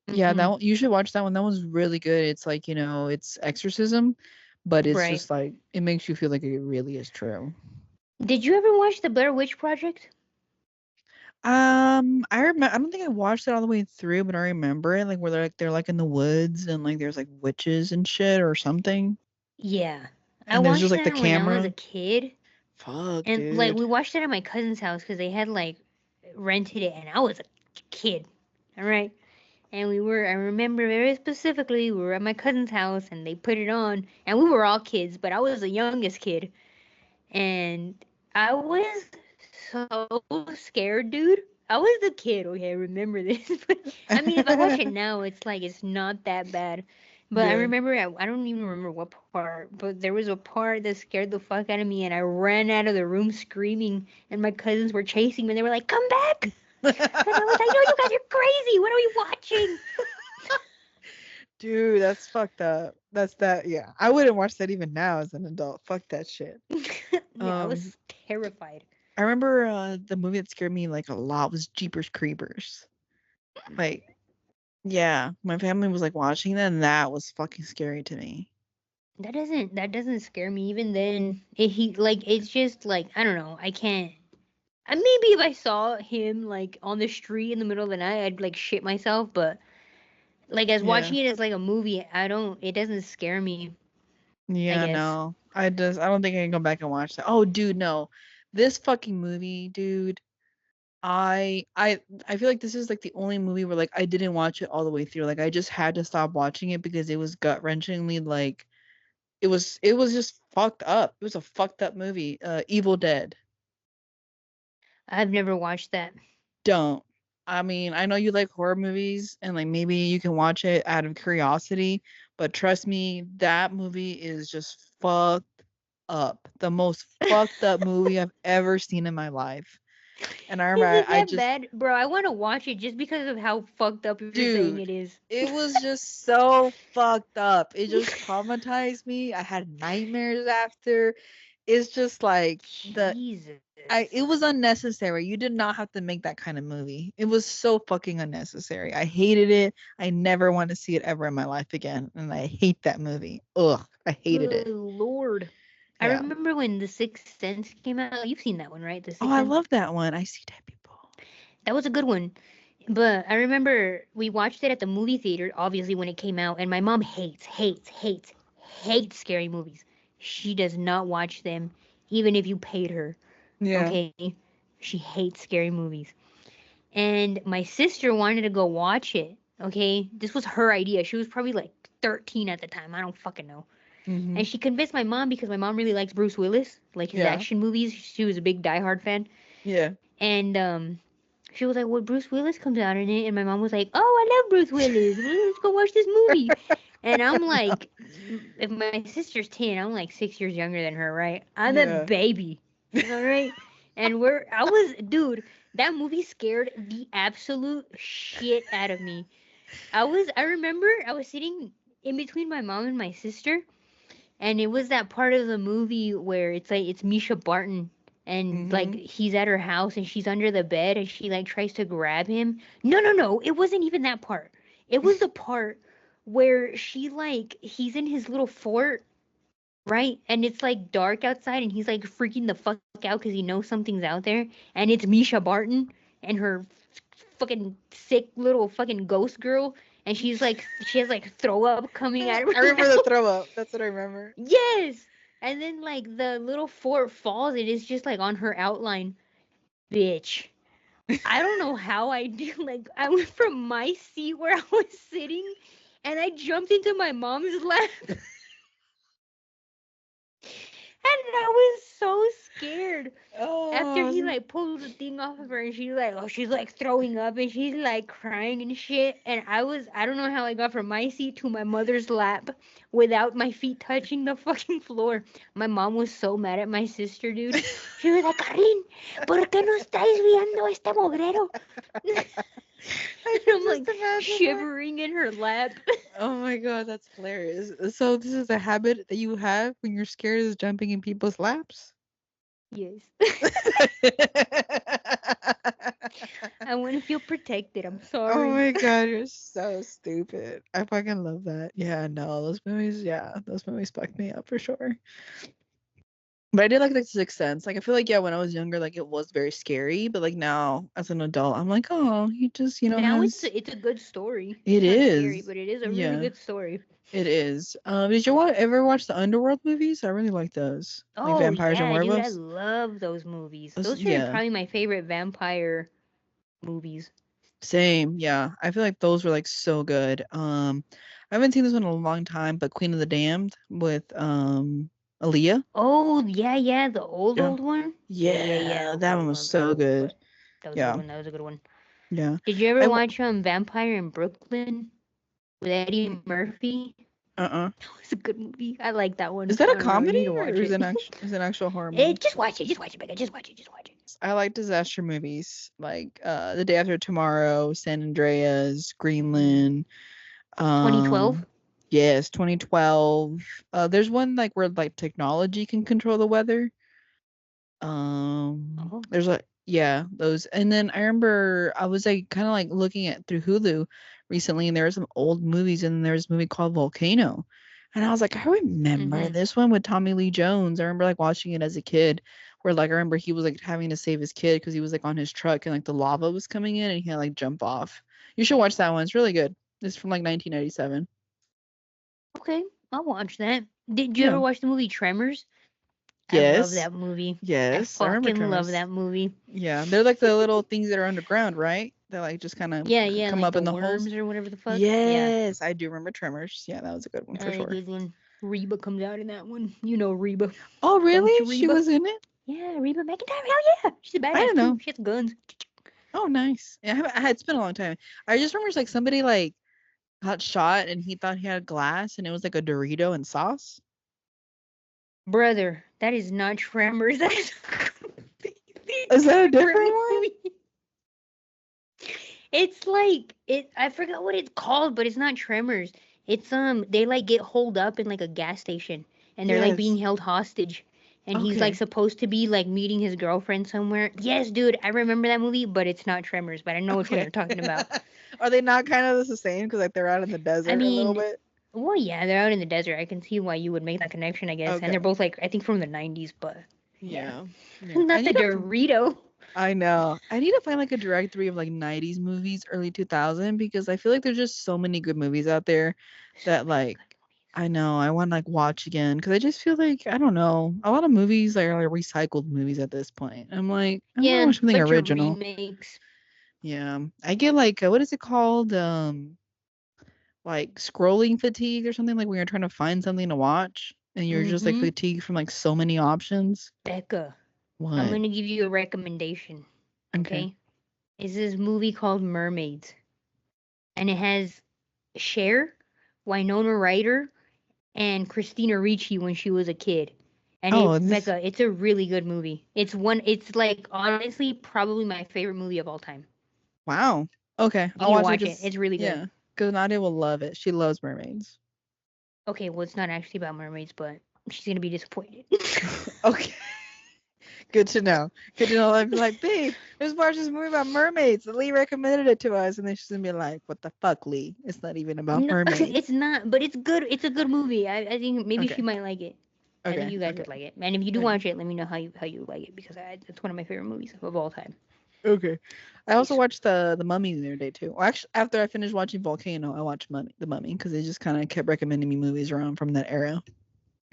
Yeah, that Mm-mm. one, you should watch that one. That one's really good. It's like, it's exorcism, but it's Right. just like it makes you feel like it really is true. Did you ever watch the Blair Witch Project? I remember. I don't think I watched it all the way through, but I remember it like where they're like in the woods and like there's like witches and shit or something, Yeah. I and there's just watched like the that when I was a camera. kid. Fuck, And like dude. we watched it at my cousin's house because they had like rented it and I was a kid. All right. And I remember very specifically, we were at my cousin's house and they put it on and we were all kids, but I was the youngest kid. And I was so scared, dude. I was the kid, okay, I remember this. But I mean, if I watch it now, it's like it's not that bad. But I Yeah. remember, I don't even remember what part, but there was a part that scared the fuck out of me, and I ran out of the room screaming, and my cousins were chasing me, and they were like, "Come back!" And I was like, "No, you guys are crazy. What are we watching?" Dude, that's fucked up. That's that. Yeah, I wouldn't watch that even now as an adult. Fuck that shit. Yeah, I Um, was terrified. I remember the movie that scared me like a lot was Jeepers Creepers. Like, yeah, my family was like watching that, and that was fucking scary to me. That doesn't scare me. Even then, it's just like I don't know. I can't. Maybe if I saw him like on the street in the middle of the night, I'd like shit myself. But like as Yeah. watching it as like a movie, I don't. It doesn't scare me. I Yeah, guess. no. I don't think I can go back and watch that. Oh, dude, no. This fucking movie, dude. I feel like this is like the only movie where like I didn't watch it all the way through. Like I just had to stop watching it because it was gut-wrenchingly like it was just fucked up. It was a fucked up movie. Evil Dead. I've never watched that. Don't. I mean, I know you like horror movies and like maybe you can watch it out of curiosity, but trust me, that movie is just fucked up. The most fucked up movie I've ever seen in my life. And I Is remember it I that just bad, bro? I want to watch it just because of how fucked up you're saying it dude, is. it was just so fucked up. It just traumatized me. I had nightmares after. It's just like the Jesus. it was unnecessary. You did not have to make that kind of movie. It was so fucking unnecessary. I hated it. I never want to see it ever in my life again. And I hate that movie. Ugh, I hated Good it. Lord. I Yeah. remember when The Sixth Sense came out. You've seen that one, right? The Oh, Sixth I Sense. love that one. I see dead people. That was a good one. But I remember we watched it at the movie theater, obviously, when it came out, and my mom hates scary movies. She does not watch them, even if you paid her. Yeah. Okay? She hates scary movies. And my sister wanted to go watch it. Okay? This was her idea. She was probably like 13 at the time. I don't fucking know. Mm-hmm. And she convinced my mom because my mom really likes Bruce Willis, like his Yeah. action movies. She was a big Die Hard fan. Yeah. And she was like, "Well, Bruce Willis comes out in it," and my mom was like, "Oh, I love Bruce Willis. Well, let's go watch this movie." And I'm No. like, if my sister's 10, I'm like 6 years younger than her, right? I'm a Yeah. baby, all right. And dude, that movie scared the absolute shit out of me. I remember I was sitting in between my mom and my sister, and it was that part of the movie where it's like it's Misha Barton and like Mm-hmm. he's at her house and she's under the bed and she like tries to grab him. No, no, no. It wasn't even that part. It was the part where he's in his little fort, right? And it's like dark outside and he's like freaking the fuck out cuz he knows something's out there and it's Misha Barton and her fucking sick little fucking ghost girl and she has like throw up coming out of I her remember the mouth. throw up. That's what I remember. Yes. And then like the little fort falls, it is just like on her outline. Bitch. I don't know how I do like I went from my seat where I was sitting and I jumped into my mom's lap and I was so scared. After he Oh, like pulls the thing off of her and she's like throwing up and she's like crying and shit and I don't know how I got from my seat to my mother's lap without my feet touching the fucking floor. My mom was so mad at my sister, dude. She was like, Carlin, ¿por qué no estáis viendo este mugrero? I And can I'm just like imagine that. shivering in her lap. Oh my god, that's hilarious. So this is a habit that you have when you're scared is jumping in people's laps? Yes. I want to feel protected. I'm Oh sorry. my god, you're so stupid. I fucking love that. Yeah, no, those movies fucked me up for sure. But I did like The Sixth Sense. Like I feel like yeah, when I was younger, like it was very scary, but like now as an adult, I'm like, oh, he just, Now has it's a good story. it It's not scary, is. but it is a really Yeah, good story. it is. Did you ever watch the Underworld movies? I really like those. Like Oh vampires and yeah, dude, I werewolves. love those movies. Those, Those are yeah. probably my favorite vampire movies. Same, yeah. I feel like those were like so good. I haven't seen this one in a long time, but Queen of the Damned with Aaliyah. Oh yeah, yeah, the old Yeah. old one. Yeah, yeah, yeah. Yeah, that Okay, one was well, that so was good. that was a good Yeah. one. That was a good one. Yeah. Did you ever I w- watch Vampire in Brooklyn with Eddie Murphy? That was a good movie. I like that one. Is that I a don't know. You need comedy to or watch is it. it an actual horror movie? Just watch it. Just watch it, Becca. Just watch it. Just watch it. I like disaster movies like The Day After Tomorrow, San Andreas, Greenland. 2012. Yes, 2012. There's one like where like technology can control the weather. Oh. There's like yeah, those. And then I remember I was like kind of like looking at through Hulu recently, and there were some old movies, and there was a movie called Volcano, and I was like, I remember this one with Tommy Lee Jones. I remember like watching it as a kid, where like I remember he was like having to save his kid because he was like on his truck and like the lava was coming in, and he had to like jump off. You should watch that one. It's really good. It's from like 1997. Okay, I'll watch that. Did you ever Yeah. watch the movie Tremors? I love Yes. that movie. I Yes. I remember fucking love Tremors. that movie. Yeah, they're like the little things that are underground, right? That like just kind of Yeah, come like up the in the holes. worms or whatever the fuck. Yeah, Yes, I do remember Tremors. Yeah, that was a good one for a sure. good one. Reba comes out in that one. You know Reba, Oh, don't you, really? She Reba? was in it? Yeah, Reba McEntire. Hell yeah, she's a I badass don't too. know. She has guns. Oh, nice. Yeah, it's been a long time. I just remember it's like somebody like got shot and he thought he had glass and it was like a Dorito and sauce. Brother, that is not Tremors. That is Is that a different one? movie. It's like it. I forgot what it's called, but it's not Tremors. It's they like get holed up in like a gas station, and they're like being Yes. held hostage, and he's like Okay. supposed to be like meeting his girlfriend somewhere. Yes, dude, I remember that movie, but it's not Tremors. But I know which one Okay. you're talking about. Are they not kind of the same? Because like they're out in the I desert a little mean, bit. well, yeah, they're out in the desert. I can see why you would make that connection, I guess. And they're Okay. both like I think from the '90s, but yeah, Yeah. Yeah. I not the need to. Dorito. I know. I need to find like a directory of like 90s movies, early 2000 because I feel like there's just so many good movies out there that like I know I want to like watch again because I just feel like I don't know a lot of movies are like recycled movies at this point. I'm like I want to Yeah, watch something bunch of original. remakes. Yeah, I get like what is it called? Like scrolling fatigue or something like when you're trying to find something to watch and you're just like Mm-hmm. fatigued from like so many options. Becca, I'm What? gonna give you a recommendation. Okay. Okay, is this movie called Mermaids, and it has Cher, Winona Ryder, and Christina Ricci when she was a kid. And Oh, it, and this. Becca, it's a really good movie. It's one. It's like honestly probably my favorite movie of all time. Wow. Okay, You I'll need to watch it watch it. because It's really good. yeah, because Nadia will love it. She loves mermaids. Okay, well it's not actually about mermaids, but she's gonna be disappointed. Okay, good to know. Good to know. I'd be like, babe, let's watch this movie about mermaids. Lee recommended it to us, and then she's gonna be like, what the fuck, Lee? It's not even about No, it's mermaids. not, but it's good. It's a good movie. I think maybe she Okay. might like it. I think Okay. you guys Okay. would like it. And if you do Okay. watch it, let me know how you like it because it's one of my favorite movies of all time. Okay. I also Nice. watched the Mummy the other day too. Well, actually, after I finished watching Volcano, I watched the Mummy because they just kind of kept recommending me movies around from that era.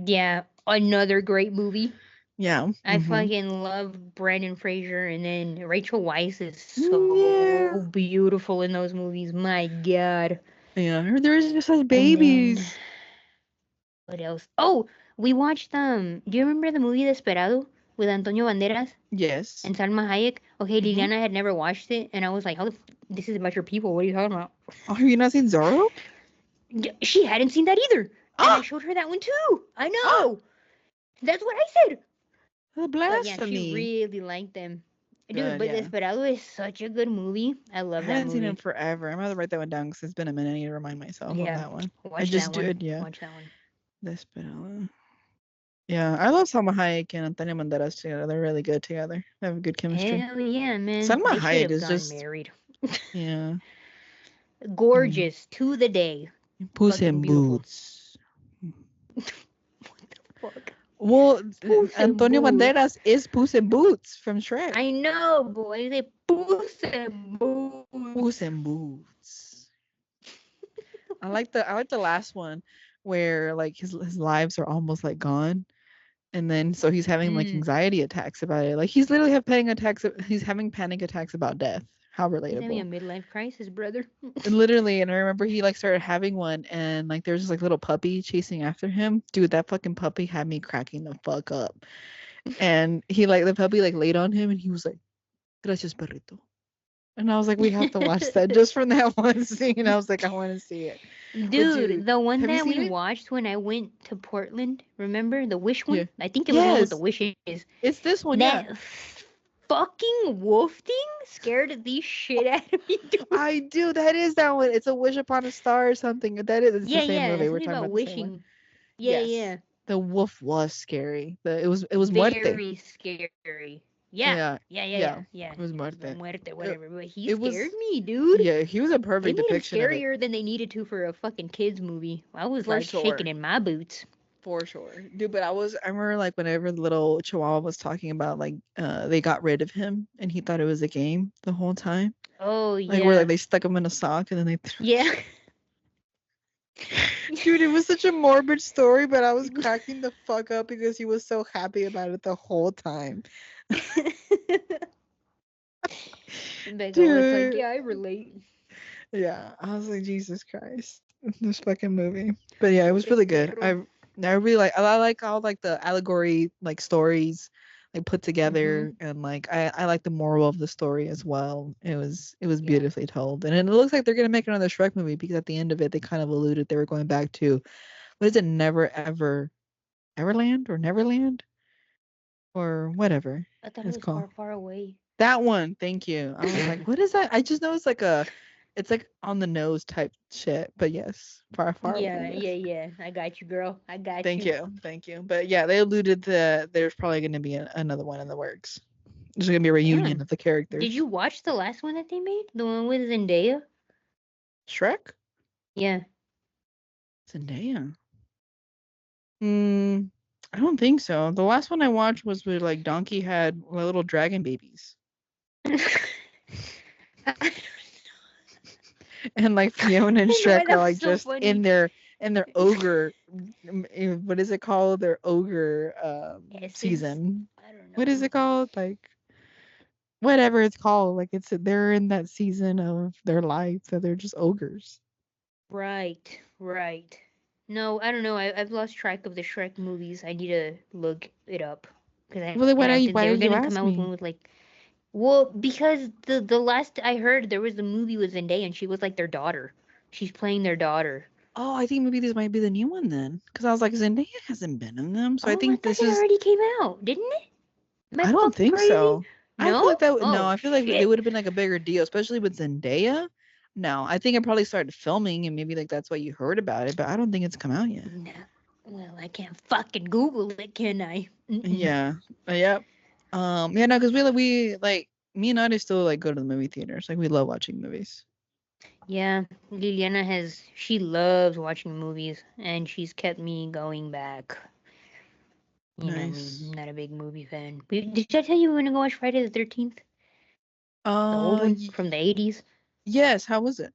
Yeah, another great movie. Yeah. I fucking love Brandon Fraser, and then Rachel Weisz is Yeah. so beautiful in those movies. My God. Yeah. There's just like And then babies. what else? Oh, we watched Do you remember the movie Desperado with Antonio Banderas Yes. and Salma Hayek? Okay, Mm-hmm. Liliana had never watched it, and I was like, this is about your people. What are you talking about? Oh, have you not seen Zorro? She hadn't seen that either, and I Ah! showed her that one too. I Ah! know. That's what I said. The But yeah, she blasphemy. really liked them. Dude, Good, but yeah. Desperado is such a good movie. I I love that haven't seen him movie. forever. I'm gonna write that one down because it's been a minute. I need to remind myself of Yeah, that one. I watch that just one. did, yeah. Watch that one. Desperado. Yeah, I love Salma Hayek and Antonio Banderas together. They're really good together. They have good chemistry. Hell yeah, man. Salma They should Hayek have is gotten just, married. yeah. Mm. Gorgeous to the day. Puss Fucking in beautiful. Boots. What the fuck? Well, Puss in Antonio Boots. Banderas is Puss in Boots from Shrek. I know, boy. They Puss in Puss Boots. in Boots. I like the last one where like his lives are almost like gone. And then so he's having like Mm. anxiety attacks about it. Like he's literally he's having panic attacks about death. How He's having a relatable. midlife crisis, brother. And literally, and I remember he like started having one and like there's this like little puppy chasing after him. Dude, that fucking puppy had me cracking the fuck up. And he like the puppy like laid on him and he was like, Gracias, perrito. And I was like, we have to watch that just from that one scene. I was like, I want to see it. But dude, Dude, the one have you that seen we it? watched when I went to Portland, remember the wish Yeah. one? I think it was the one with the Yes, wishes. it's this one. That Yeah, fucking wolf thing scared the shit out of me, dude. I do. That is that one. It's a Wish Upon a Star or something. That is. It's the Yeah, same yeah, movie. We're something talking about about the same one. wishing. Yeah, Yes, yeah. the wolf was scary. It was Muerte. Very scary. Yeah, Yeah, yeah, yeah, yeah. yeah, yeah. It was The Muerte. muerte, It, whatever. But he it scared was. me, dude. Yeah, he was a They perfect made him depiction of it. scarier than they needed to for a fucking kids movie. I was For like shaking sure. in my boots. For sure. Dude, but I remember like whenever the little chihuahua was talking about like they got rid of him and he thought it was a game the whole time. Oh Like where like yeah, they stuck him in a sock and then they yeah. Dude, it was such a morbid story, but I was cracking the fuck up because he was so happy about it the whole time. Becca was like, Dude. yeah, I relate. Yeah. I was like, Jesus Christ. This fucking movie. But yeah, it was Pobre really good. perro. I really I like all like the allegory like stories like put Mhm. together and like I like the moral of the story as well. It was Yeah. beautifully told. And it looks like they're gonna make another Shrek movie because at the end of it they kind of alluded they were going back to what is it, Never Ever Everland or Neverland? Or whatever I thought it it's was called. far, far away. That one, thank you. I was like, what is that? I just know it's like on the nose type shit. But yes, far, far Yeah, away. yeah, Yes. yeah. I got you, girl. I got Thank you. you, thank you. But yeah, they alluded to there's probably going to be another one in the works. There's going to be a reunion Damn. of the Did characters. you watch the last one that they made? The one with Zendaya? Shrek, Yeah. Zendaya. Hmm. I don't think so. The last one I watched was where like Donkey had little dragon babies, I and like Fiona and don't know why Shrek are that was like so just in funny. their ogre what is it called? Their ogre Essence? season. I don't What is know. it called? Like whatever it's called. Like it's they're in that season of their life that they're just ogres. Right, right. No, I don't know. I've lost track of the Shrek movies. I need to look it up because I Well, then have to. They why were did gonna you come out ask with one me? with like, well, because the last I heard there was the movie with Zendaya and she was like their daughter. She's playing their daughter. Oh, I think maybe this might be the new one then. Because I was like, Zendaya hasn't been in them. So I Oh, I think thought this it is already came out, didn't it? Am I I don't fucking think crazy? so. I No? feel like no, Oh I feel like it shit. would have been like a bigger deal, especially with Zendaya. No, I think it probably started filming and maybe like that's why you heard about it, but I don't think it's come out yet. No. Well, I can't fucking Google it, can I? Mm-mm. Yeah. Yep. Yeah, no, because we like me and Adi still like go to the movie theaters. Like we love watching movies. Yeah, Liliana she loves watching movies and she's kept me going back. You know me, I'm Nice. not a big movie fan. Did I tell you we want to go watch Friday the 13th? The old one Y- from the 80s? yes, how was it?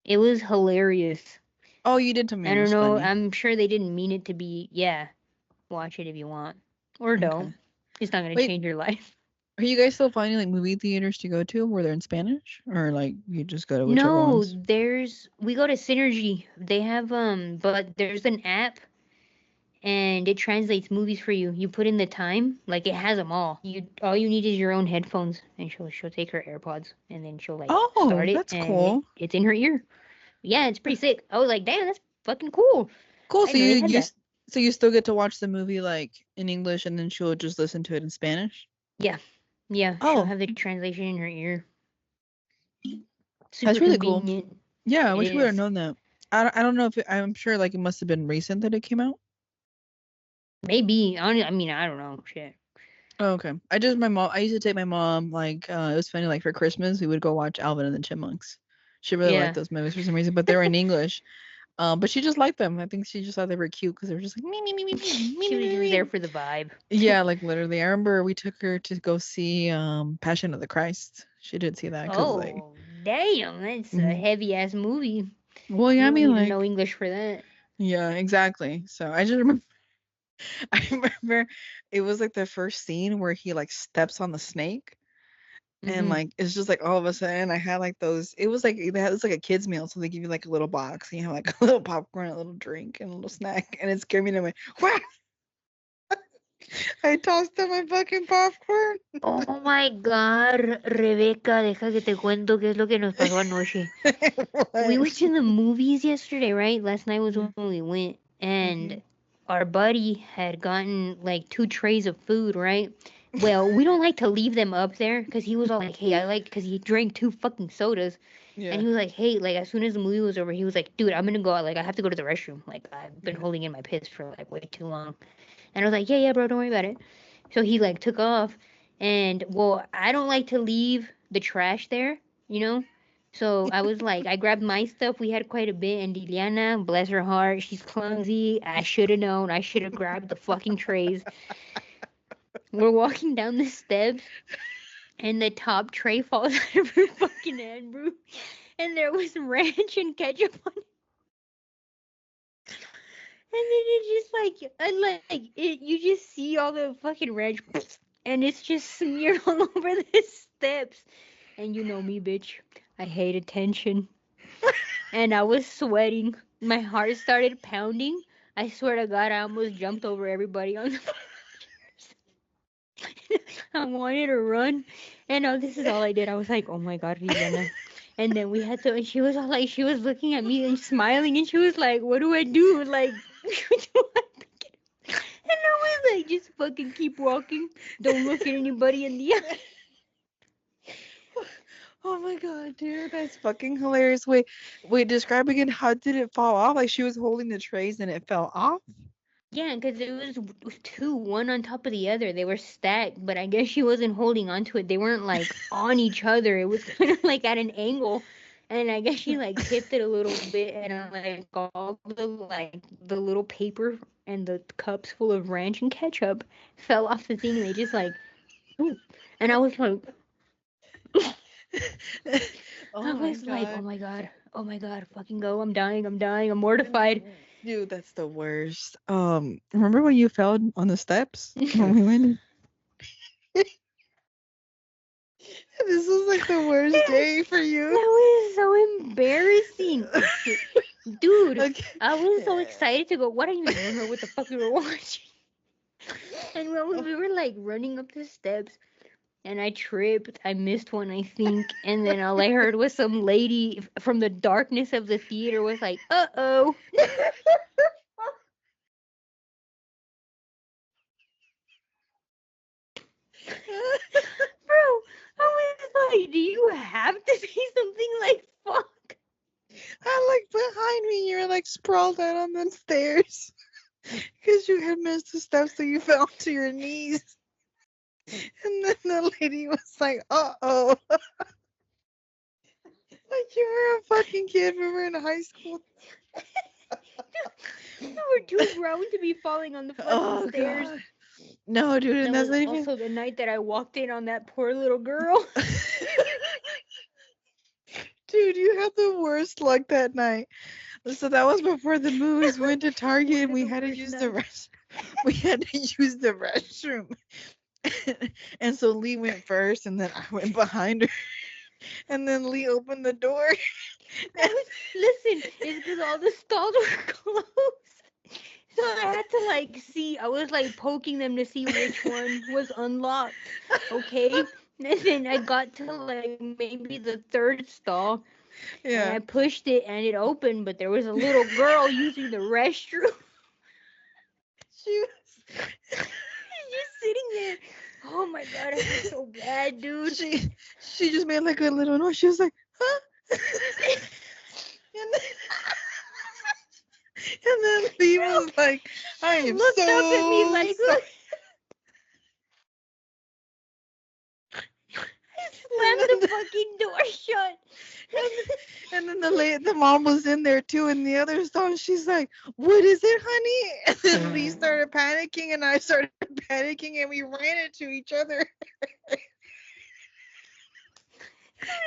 It was hilarious. Oh, you did tell me I it don't was know, funny. I'm sure they didn't mean it to be, yeah, watch it if you want. Or Okay. don't. It's not going to Wait, change your life. are you guys still finding like movie theaters to go to where they're in Spanish? Or like you just go to whichever No, ones? we go to Synergy. They have, but there's an app and it translates movies for you. You put in the time, like it has them all. All you need is your own headphones, and she'll take her AirPods, and then she'll like Oh, start it, that's and cool. it's in her ear. Yeah, it's pretty sick. I was like, damn, that's fucking cool. Cool. I So didn't know they had that. so you still get to watch the movie like in English and then she'll just listen to it in Spanish? Yeah, yeah, she'll Oh, have the translation in her ear. that's Super really cool. convenient. Yeah, I It wish we would have is. known that. I don't know if I'm sure like it must have been recent that it came out. Maybe. I mean, I don't know. Shit. Oh, okay. I used to take my mom like it was funny like for Christmas we would go watch Alvin and the Chipmunks. She really liked Yeah. those movies for some reason, but they were in English. But she just liked them. I think she just thought they were cute because they were just like me me me me me me She me was me just there me. for the vibe. Yeah, like literally. I remember we took her to go see Passion of the Christ. She did see that because like Oh, damn, that's a mhm. heavy ass movie. Well, yeah, You I don't mean need to know like English for that. yeah, exactly. So I just remember I remember it was like the first scene where he like steps on the snake. And Hmm. like it's just like all of a sudden I had like those it was like it's like a kids meal, so they give you like a little box and you have like a little popcorn, a little drink, and a little snack, and it scared me to my wow. I tossed up my fucking popcorn. Oh my God, Rebecca, deja que te cuento qué es lo que nos pasó anoche. We went to the movies yesterday, right? Last night was when we went, and our buddy had gotten like 2 trays of food, right? Well, we don't like to leave them up there because he was all like, "Hey, I like," because he drank 2 fucking sodas, and Yeah. he was like, "Hey," like as soon as the movie was over, he was like, "Dude, I'm gonna go out. Like I have to go to the restroom. Like I've been Yeah. holding in my piss for like way too long." And I was like, "Yeah, yeah, bro, don't worry about it." So he like took off, and well, I don't like to leave the trash there, you know. So I was like, I grabbed my stuff. We had quite a bit, and Liliana, bless her heart, she's clumsy. I should have known. I should have grabbed the fucking trays. We're walking down the steps, and the top tray falls out of her fucking hand, bro. And there was ranch and ketchup on it. And then it just like, and like it, you just see all the fucking ranch, and it's just smeared all over the steps. And you know me, bitch. I hate attention. And I was sweating. My heart started pounding. I swear to God, I almost jumped over everybody on the chairs. I wanted to run. And this is all I did. I was like, oh my God, Liliana. And then we had to, and she was all like, she was looking at me and smiling, and she was like, what do I do? Like, do I pick it up? And I was like, just fucking keep walking. Don't look at anybody in the eye. Oh my God, dude, that's fucking hilarious. Wait, describe again. How did it fall off? Like she was holding the trays and it fell off? Yeah, because it was two, one on top of the other. They were stacked, but I guess she wasn't holding onto it. They weren't like on each other. It was kind of like at an angle, and I guess she like tipped it a little bit, and like all the little paper and the cups full of ranch and ketchup fell off the thing. And they just like, ooh. And I was like, Oh my oh God. my God, oh my God, fucking go! I'm dying, I'm mortified. Dude, that's the worst. Remember when you fell on the steps when we went? This was like the worst day for you. That was so embarrassing. Dude, Okay. I was so excited to go. What? I didn't even remember what the fuck we were watching. And when we were like running up the steps, and I tripped. I missed one, I think. And then all I heard was some lady from the darkness of the theater was like, "Uh-oh." Bro, I was like, do you have to say something like fuck? I like behind me, you're like sprawled out on the stairs because you had missed the steps, so you fell to your knees. And then the lady was like, "Uh-oh." Like you were a fucking kid when we were in high school. We were too grown to be falling on the fucking stairs. God. No, dude, and That that's was not even. also the night that I walked in on that poor little girl. Dude, you had the worst luck that night. So that was before the movies. We went to Target and we had to use the we had to use the restroom. And so Lee went first and then I went behind her. And then Lee opened the door. Listen, it's because all the stalls were closed. So I had to like see, I was like poking them to see which one was unlocked. Okay? And then I got to like maybe the third stall. And I pushed it and it opened, but there was a little girl using the restroom. She was just sitting there. Oh my God, I feel so bad, dude. She just made like a little noise. She was like, huh? and then Lee was like, I am looked so up at me like, sorry. Slammed the fucking door shut. And then the mom was in there too in the other stall. And she's like, what is it, honey? And then Lee started panicking and I started panicking and we ran into each other.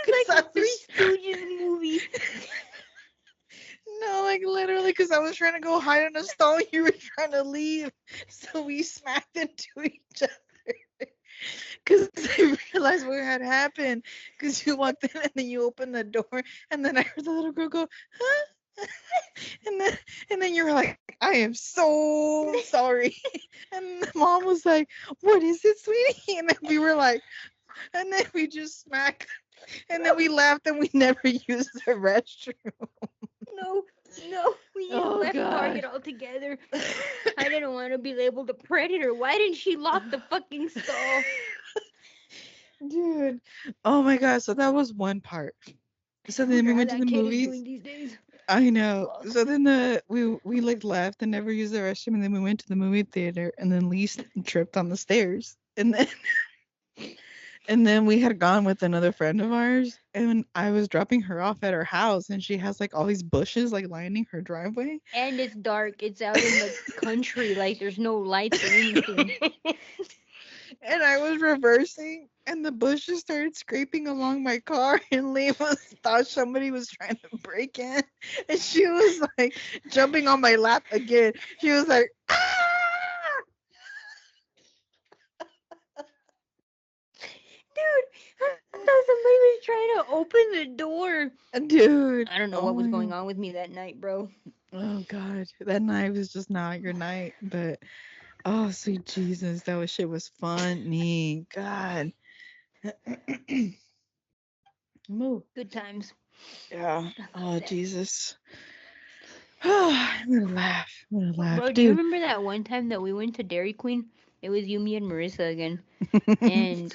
It's like a Three Stooges movie. No, like literally, because I was trying to go hide in a stall, you were trying to leave, so we smacked into each other. Because I realized what had happened. Because you walked in and then you opened the door, and then I heard the little girl go, huh? And then you were like, I am so sorry. And the mom was like, what is it, sweetie? And then we were like, and then we just smacked. And then we laughed and we never used the restroom. No, we just Oh left God. Target altogether. I didn't want to be labeled a predator. Why didn't she lock the fucking stall? Dude. Oh my God. So that was one part. So I then we wonder how went to the that kid is movies. doing these days. I know. Fuck. So then we like left and never used the restroom, and then we went to the movie theater, and then Lee tripped on the stairs, and then we had gone with another friend of ours, and I was dropping her off at her house, and she has like all these bushes like lining her driveway. And it's dark. It's out in the country. Like there's no lights or anything. And I was reversing, and the bushes started scraping along my car, and Lee thought somebody was trying to break in, and she was like jumping on my lap again. She was like, ah! Dude, I thought somebody was trying to open the door. Dude. I don't know what was going on with me that night, bro. Oh God, that night was just not your night, but oh sweet Jesus, that shit was funny. God. Move. Good times. Yeah. Oh Jesus. I'm gonna laugh. Bro, do you remember that one time that we went to Dairy Queen? It was you, me, and Marissa again. And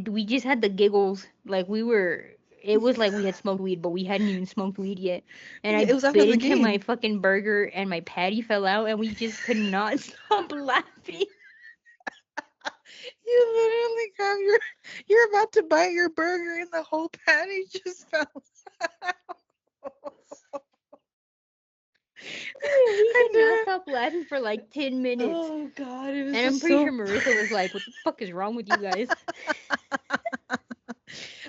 we just had the giggles. Like it was like we had smoked weed, but we hadn't even smoked weed yet. And It I was after bit the into my game. fucking burger and my patty fell out and we just could not stop laughing. You literally have you're about to bite your burger and the whole patty just fell out. We could not stop laughing for like 10 minutes. Oh God, it was And I'm just pretty so sure Marissa was like, what the fuck is wrong with you guys?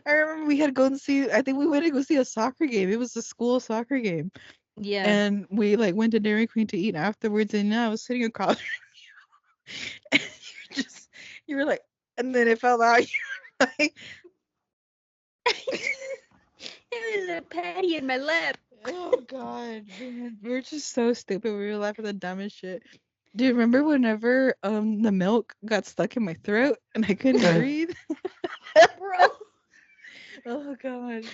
I remember we had to go and see, I think we went to go see a soccer game. It was a school soccer game. Yeah. And we like went to Dairy Queen to eat afterwards, and I was sitting across from you. And you were like, and then it fell out. You were like, It was a patty in my lap. oh God, man, we were just so stupid. We were laughing at the dumbest shit. Do you remember whenever the milk got stuck in my throat and I couldn't breathe? Bro. Oh God.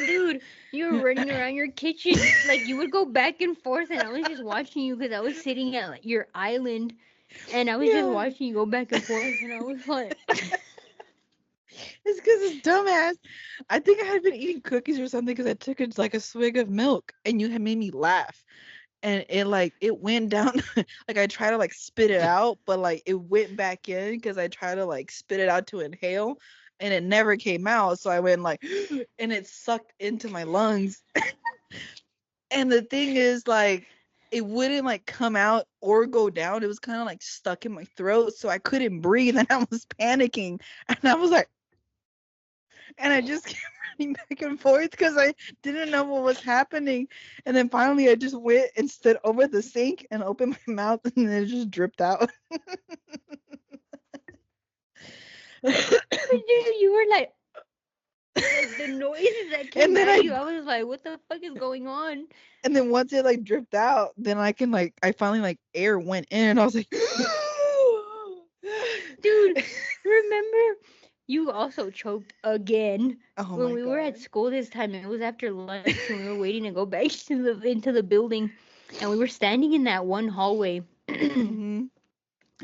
Dude, you were running around your kitchen. Like, you would go back and forth, and I was just watching you because I was sitting at like, your island, and I was just watching you go back and forth, and I was like... It's because it's dumbass. I think I had been eating cookies or something because I took like a swig of milk, and you had made me laugh. And it went down, like I tried to like spit it out, but like it went back in because I tried to like spit it out to inhale, and it never came out. So I went like, and it sucked into my lungs. And the thing is, like, it wouldn't like come out or go down. It was kind of like stuck in my throat, so I couldn't breathe, and I was panicking, and I was like, and I just kept running back and forth because I didn't know what was happening. And then finally, I just went and stood over the sink and opened my mouth, and then it just dripped out. You were like the noises that came out of you. I was like, what the fuck is going on? And then once it like dripped out, then I finally like air went in, and I was like, dude, remember you also choked again when we were at God. school this time. It was after lunch and we were waiting to go back into the building, and we were standing in that one hallway. Mhm.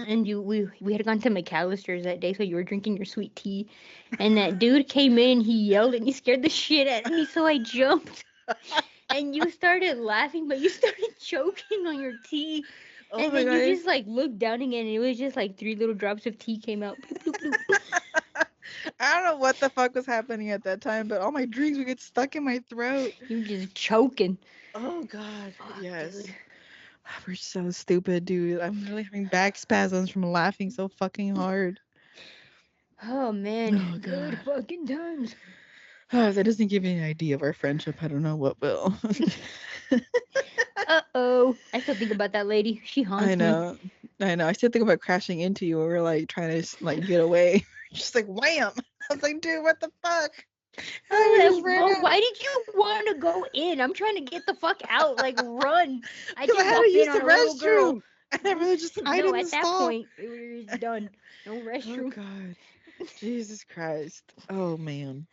And we had gone to McAllister's that day, so you were drinking your sweet tea, and that dude came in, he yelled, and he scared the shit out of me, so I jumped, and you started laughing, but you started choking on your tea, and then you just like looked down again, and it was just like 3 little drops of tea came out. Bloop, bloop, bloop. I don't know what the fuck was happening at that time, but all my drinks would get stuck in my throat. You were just choking. Oh God, Fuck, yes. dude. We're so stupid, dude. I'm really having back spasms from laughing so fucking hard. Oh man, Oh, good God. fucking times. Oh, if that doesn't give you any idea of our friendship, I don't know what will. I still think about that lady. She haunts me. I know. I still think about crashing into you when we were like trying to like get away. Just like wham! I was like, dude, what the fuck? And we just ran Bro, out. why did you want to go in? I'm trying to get the fuck out. Like, run. I Because I just had to walked use in the on a little girl. restroom. And I really just hide No, in the at that stall. point, it was done. No Oh restroom. God. Jesus Christ. Oh man.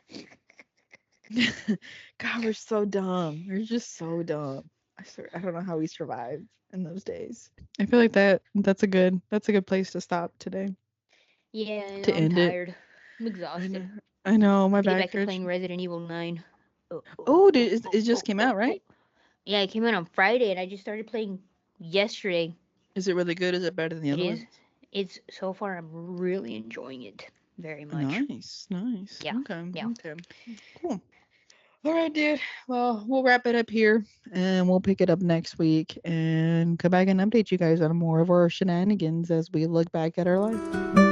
God, we're so dumb. We're just so dumb. I swear, I don't know how we survived in those days. I feel like that's a good place to stop today. Yeah, I To know, I'm end it. tired. I'm exhausted. I know, my Have to get back back to hurts. playing Resident Evil 9. Oh, it just came out, right? Yeah, it came out on Friday, and I just started playing yesterday. Is it really good? Is it better than the It other is. ones? It's so far. I'm really enjoying it very much. Nice, nice. Yeah. Okay, Yeah. okay. Cool. All right, dude. Well, we'll wrap it up here and we'll pick it up next week and come back and update you guys on more of our shenanigans as we look back at our life.